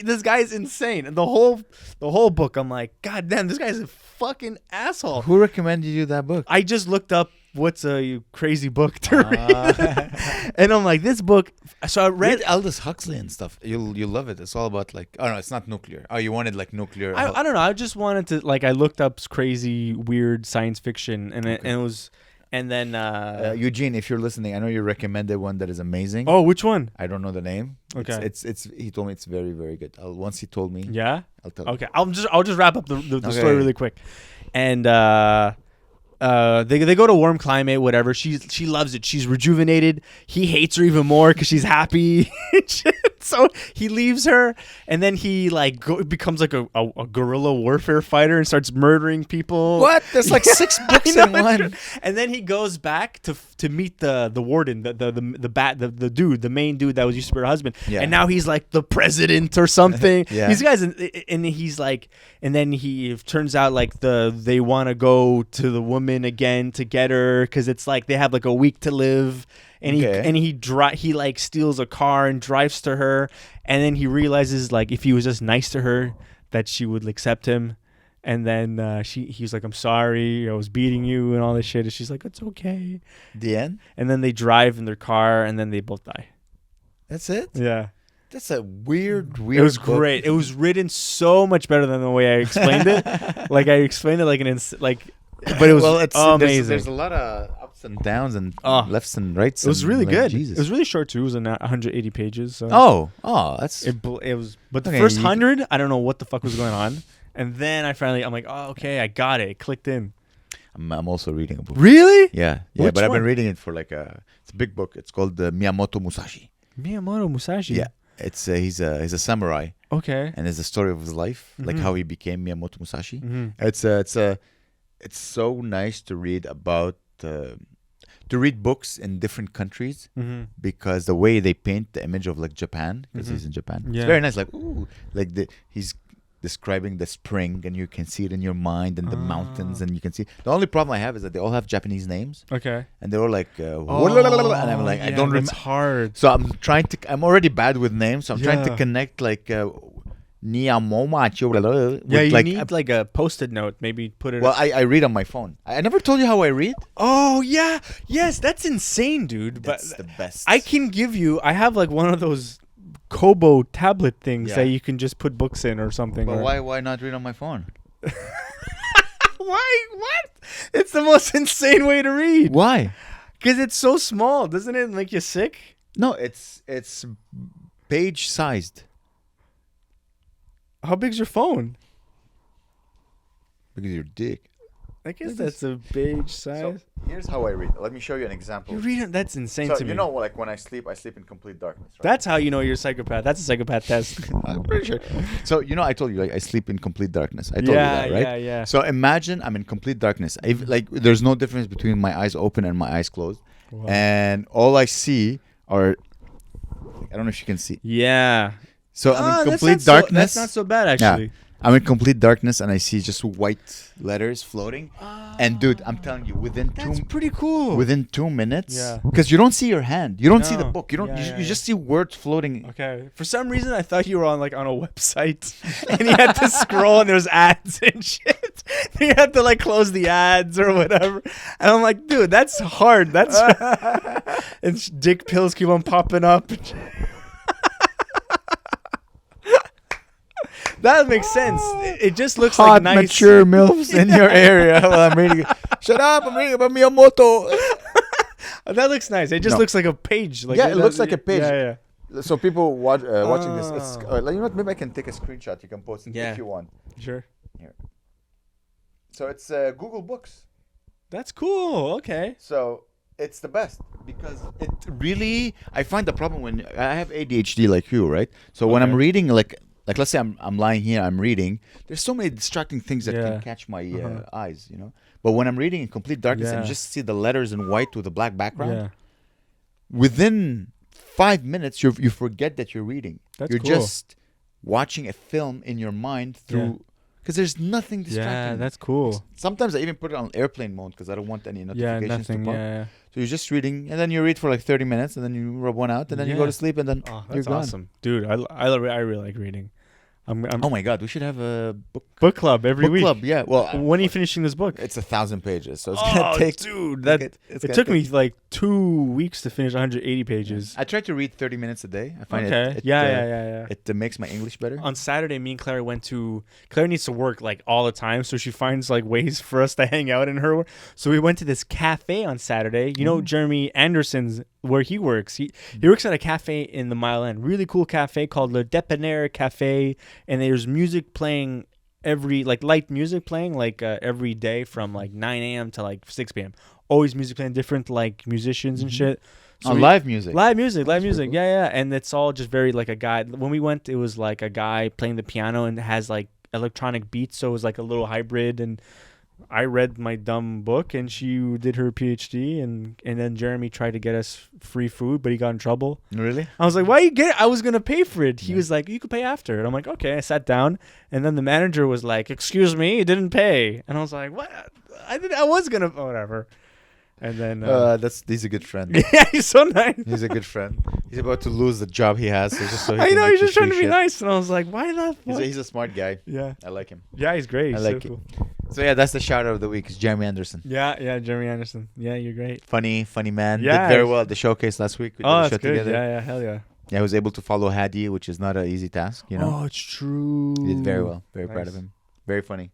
This guy's insane, and the whole book, I'm like, God damn, this guy's a fucking asshole. Who recommended you that book? I just looked up what's a crazy book to read, and I'm like, this book. So I read Aldous Huxley and stuff. You'll love it. It's all about like, oh no, it's not nuclear. Oh, you wanted like nuclear. I don't know. I just wanted to like, I looked up crazy, weird science fiction, and it was. And then Eugene, if you're listening, I know you recommended one that is amazing. Oh, which one? I don't know the name. Okay. It's he told me it's very, very good. Once he told me. Yeah. I'll tell. Okay. I'll just wrap up the story really quick. And they go to warm climate, whatever. She loves it. She's rejuvenated. He hates her even more because she's happy. So he leaves her, and then he like becomes like a guerrilla warfare fighter and starts murdering people. What? There's like 6 books in one. And then he goes back to meet the warden, the dude, the main dude that was used to be her husband. Yeah. And now he's like the president or something. Yeah. These guys, and he's like, and then he turns out like they want to go to the woman again to get her because it's like they have like a week to live. And he like steals a car and drives to her, and then he realizes like if he was just nice to her that she would accept him. And then he's like, I'm sorry, I was beating you and all this shit. And she's like, it's okay. The end. And then they drive in their car, and then they both die. That's it. Yeah. That's a weird. It was book. Great. It was written so much better than the way I explained it. Like I explained it like but it was amazing. There's a lot of ups and downs and lefts and rights. It was really like, good. Jesus. It was really short too. It was 180 pages. So. That's it was. But the first 100, I don't know what the fuck was going on, and then I'm like, oh okay, I got it. It clicked in. I'm also reading a book. Really? Yeah. Which but I've one? been reading it for like it's a big book. It's called Miyamoto Musashi. Miyamoto Musashi. Yeah. It's he's a samurai. Okay. And it's the story of his life, like how he became Miyamoto Musashi. Mm-hmm. It's so nice to read about to read books in different countries because the way they paint the image of like Japan, because he's in Japan, it's very nice. Like he's describing the spring, and you can see it in your mind, and the mountains, and you can see. The only problem I have is that they all have Japanese names. Okay. And they're all like, and I'm like, I don't remember. It's hard. So I'm already bad with names, so I'm trying to connect like. Niyamomachi. Yeah, you need like a post-it note. Maybe put it. Well, I read on my phone. I never told you how I read. Oh yeah, yes, that's insane, dude. That's the best. I can give you. I have like one of those Kobo tablet things that you can just put books in or something. But why not read on my phone? Why? What? It's the most insane way to read. Why? Because it's so small. Doesn't it make you sick? No, it's page sized. How big's your phone? Because your dick. I guess that's a page size. So here's how I read. Let me show you an example. You read it? That's insane to me. You know, like when I sleep in complete darkness. Right? That's how you know you're a psychopath. That's a psychopath test. I'm pretty sure. So I told you I sleep in complete darkness. I told you that, right? Yeah. So imagine I'm in complete darkness. There's no difference between my eyes open and my eyes closed, and all I see are. I don't know if you can see. Yeah. So I'm in complete darkness. That's not so bad, actually. Yeah. I'm in complete darkness, and I see just white letters floating. And dude, I'm telling you, that's pretty cool. Within 2 minutes, yeah, because you don't see your hand, you don't see the book, you don't, you just see words floating. Okay. For some reason, I thought you were on a website, and you had to scroll, and there's ads and shit. You had to close the ads or whatever. And I'm like, dude, that's hard. That's and dick pills keep on popping up. That makes sense. It just looks Hot, like nice. mature MILFs in your area while I'm reading. Shut up! I'm reading about Miyamoto. That looks nice. It just No. looks like a page. Like Yeah, it looks like a page. Yeah. So people watching this, it's, you know what? Maybe I can take a screenshot. You can post it if you want. Sure. So it's Google Books. That's cool. Okay. So it's the best because it really. I find the problem when I have ADHD like you, right? So when I'm reading, like let's say I'm lying here, I'm reading. There's so many distracting things that can catch my eyes, you know. But when I'm reading in complete darkness and you just see the letters in white with a black background, within 5 minutes you forget that you're reading. You're just watching a film in your mind through. Because there's nothing distracting. Yeah, that's cool. Sometimes I even put it on airplane mode because I don't want any notifications to pop. Yeah. So you're just reading, and then you read for like 30 minutes, and then you rub one out, and then you go to sleep, and then you're gone. Awesome, dude. I really like reading. Oh my god, we should have a book club every week. Book club, yeah. Well, when are you finishing this book? It's 1,000 pages, so it's gonna take. Dude, it took me like 2 weeks to finish 180 pages. I try to read 30 minutes a day. I find it It makes my English better. On Saturday, me and Claire Claire needs to work like all the time, so she finds like ways for us to hang out in her work. So we went to this cafe on Saturday. You know, Jeremy Anderson's where he works. He works at a cafe in the Mile End. Really cool cafe called Le Dépanneur Cafe, and there's music playing light music playing every day from like 9 a.m. to like 6 p.m. Always music playing, different like musicians and shit. So live music. Live music. Cool. Yeah. And it's all just very like a guy. When we went, it was like a guy playing the piano and has like electronic beats. So it was like a little hybrid. And I read my dumb book and she did her PhD. And then Jeremy tried to get us free food, but he got in trouble. Really? I was like, why you get it? I was going to pay for it. He was like, you could pay after. And I'm like, okay. I sat down. And then the manager was like, excuse me, you didn't pay. And I was like, what? I was going to, whatever. And then he's a good friend. Yeah, he's so nice. He's a good friend. He's about to lose the job he has. So I know, he's just trying to be nice. And I was like, why not? He's a smart guy. Yeah. I like him. Yeah, he's great. I like it. Cool. So yeah, that's the shout out of the week. It's Jeremy Anderson. Yeah, Jeremy Anderson. Yeah, you're great. Funny man. Yeah. Did very well at the showcase last week. We did a show that's good. Together. Yeah, hell yeah. Yeah, I was able to follow Hadi, which is not an easy task, you know. Oh, it's true. He did very well. Very proud of him. Very funny.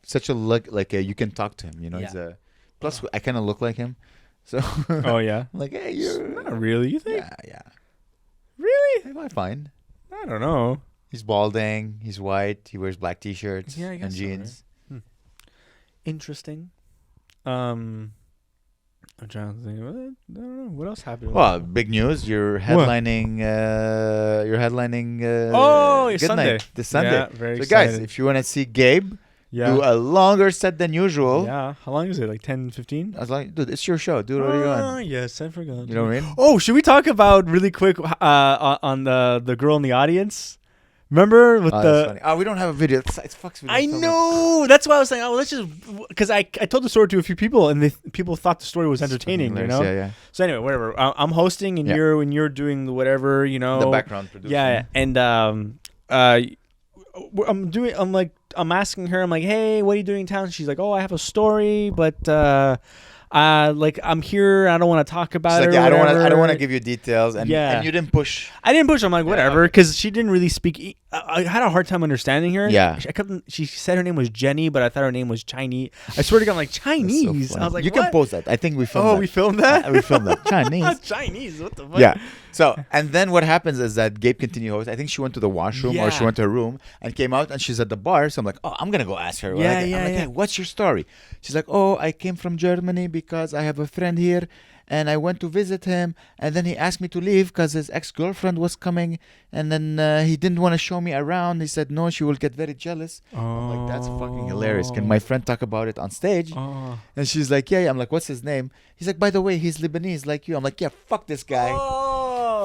Such a look, you can talk to him, you know. Yeah. He's plus I kind of look like him. So oh yeah, like hey, you're not really. You think? Yeah. Really? Am I fine? I don't know. He's balding. He's white. He wears black T-shirts and jeans. So, right? Interesting. I'm trying to think. I don't know what else happened. Well, big news. You're headlining. It's Good Sunday. Night this Sunday. Yeah, very so excited. guys, if you want to see Gabe. Do a longer set than usual. Yeah. How long is it? Like 10, 15? I was like, dude, it's your show. Do what you want. Yes, I forgot. You know what I mean? Oh, should we talk about really quick on the girl in the audience? Remember with that's funny. Oh, we don't have a video. It's fucks. I know. That's why I was saying, let's just because I told the story to a few people and people thought the story was entertaining. You know. Yeah. So anyway, whatever. I'm hosting and you're doing whatever. You know. The background producer. Yeah, and I'm asking her, I'm like, hey, what are you doing in town? She's like, oh, I have a story, but I'm here. I don't want to talk about it. Like, I don't want to give you details. And you didn't push. I didn't push. I'm like, whatever, because she didn't really speak. I had a hard time understanding her. Yeah. She said her name was Jenny, but I thought her name was Chinese. I swear to God, I'm like, Chinese. So I was like, you can post that. I think we filmed that. Oh, we filmed that? We filmed that. Chinese. Chinese. What the fuck? Yeah. So, and then what happens is that Gabe continued host. I think she went to the washroom or she went to her room and came out and she's at the bar. So I'm like, oh, I'm going to go ask her. I'm like, hey, what's your story? She's like, oh, I came from Germany because I have a friend here and I went to visit him. And then he asked me to leave because his ex-girlfriend was coming. And then he didn't want to show me around. He said, no, she will get very jealous. I'm like, that's fucking hilarious. Can my friend talk about it on stage? And she's like, yeah. I'm like, what's his name? He's like, by the way, he's Lebanese like you. I'm like, yeah, fuck this guy.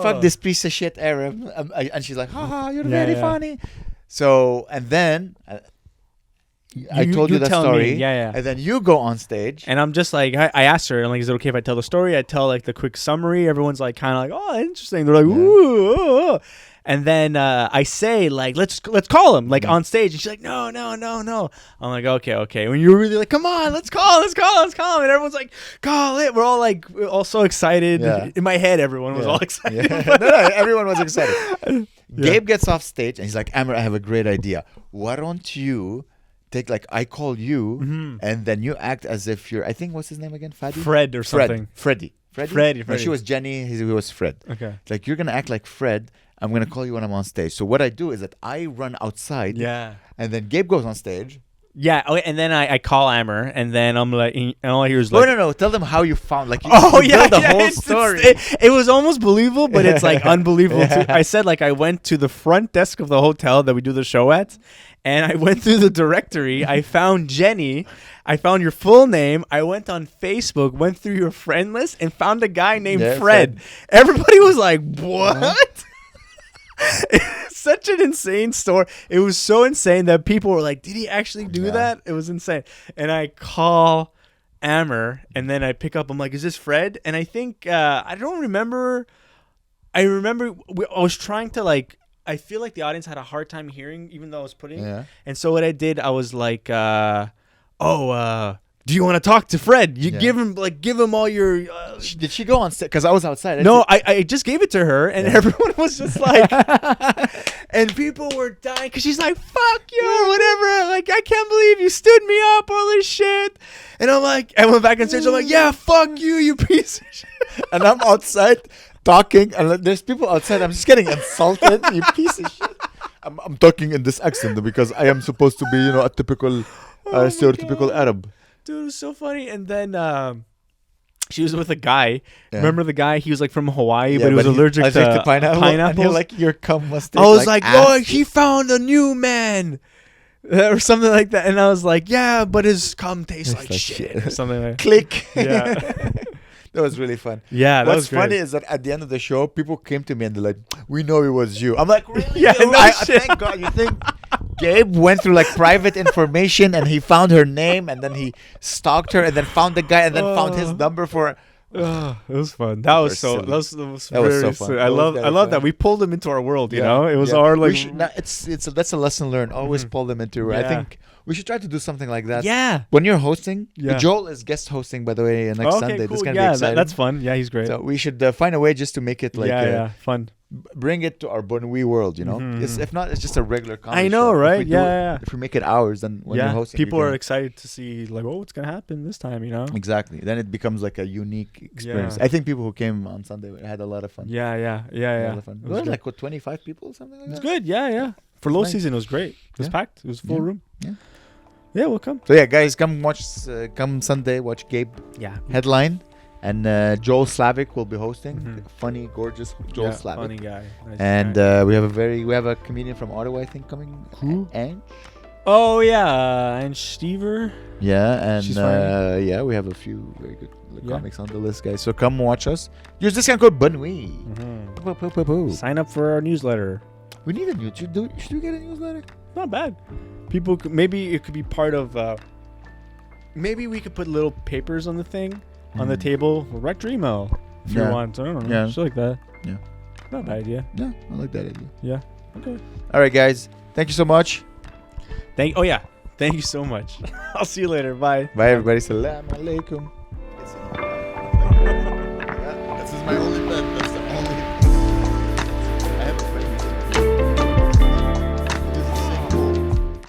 Fuck this piece of shit Arab. And she's like, haha, you're very funny. So, and then I told you the story. And then you go on stage. And I'm just like, I asked her, I'm like, is it okay if I tell the story? I tell like the quick summary. Everyone's like, kind of like, oh, interesting. They're like, ooh. And then I say, like, let's call him, like, on stage. And she's like, no. I'm like, okay. When you're really like, come on, let's call him. And everyone's like, call it. We're all so excited. Yeah. In my head, everyone was all excited. Yeah. No, everyone was excited. Gabe gets off stage and he's like, Amer, I have a great idea. Why don't you take like I call you and then you act as if you're, I think, what's his name again? Fadi? Fred or something. Freddie. Freddie. When she was Jenny, he was Fred. Okay. Like, you're going to act like Fred. I'm going to call you when I'm on stage. So what I do is that I run outside. Yeah. And then Gabe goes on stage. Yeah. Oh, and then I call Amer, and then I'm like, and all I hear is like, no. Tell them how you found, like, you yeah, build the whole story. It was almost believable, but it's like unbelievable too. I said like I went to the front desk of the hotel that we do the show at, and I went through the directory. I found Jenny. I found your full name. I went on Facebook, went through your friend list, and found a guy named Fred. Everybody was like, "What?" It's such an insane story. It was so insane that people were like, "Did he actually do that?" It was insane. And I call Amer, and then I pick up. I'm like, "Is this Fred?" And I think I don't remember. I remember I was trying to like. I feel like the audience had a hard time hearing, even though I was putting. Yeah. And so what I did, I was like, do you want to talk to Fred? You give him all your. Did she go on stage? Because I was outside. No, I just gave it to her, and everyone was just like, and people were dying because she's like, "Fuck you," or whatever. Like, I can't believe you stood me up, all this shit. And I'm like, I went back on stage. I'm like, "Yeah, fuck you, you piece of shit." And I'm outside talking, and there's people outside. I'm just getting insulted. You piece of shit. I'm talking in this accent because I am supposed to be, a typical, stereotypical Arab. Dude, it was so funny. And then she was with a guy. Yeah. Remember the guy? He was like from Hawaii, but he was allergic to pineapples. And you're like, your cum must. I was like, "Oh, he found a new man," or something like that. And I was like, "Yeah, but his cum tastes like shit," or something like that. Click. Yeah. That was really fun. Yeah, What's funny is that at the end of the show, people came to me and they're like, "We know it was you." I'm like, "Really?" Yeah, thank God. You think Gabe went through like private information and he found her name and then he stalked her and then found the guy and then found his number for. It was fun. That was so fun. I love that we pulled them into our world. You know, it was our like. That's a lesson learned. Always pull them into. I think we should try to do something like that. Yeah. When you're hosting, Joel is guest hosting, by the way, next Sunday. Cool. This is gonna be exciting. That's fun. Yeah, he's great. So we should find a way just to make it like fun. Bring it to our Bonne Nuit world, If not, it's just a regular comedy I know, show. right? If we make it ours, then when you're hosting, people are excited to see like, what's gonna happen this time, Exactly. Then it becomes like a unique experience. I think people who came on Sunday had a lot of fun. Yeah. A lot of fun. It was like 25 people, something like that. It's good. Yeah. For low season, it was great. It was packed. It was full room. Yeah, we'll come. So yeah, guys, come watch. Come Sunday, watch Gabe. Yeah. Headline. And Joel Slavic will be hosting. Funny, gorgeous Joel Slavic. Funny guy. Nice and guy. We have a comedian from Ottawa, I think, coming. Who? Ange. Oh yeah, and Stever. Yeah, and we have a few very good comics on the list, guys. So come watch us. Use discount code Bonne Nuit. Sign up for our newsletter. We need a should we get a newsletter? Not bad. People maybe it could be part of. Maybe we could put little papers on the thing. On the table, write your email if you want. I don't know. Shit like that. Yeah. Not a bad idea. Yeah, I like that idea. Yeah. Okay. All right, guys. Thank you so much. Thank you so much. I'll see you later. Bye. Bye, everybody. Salam alaikum. This is my only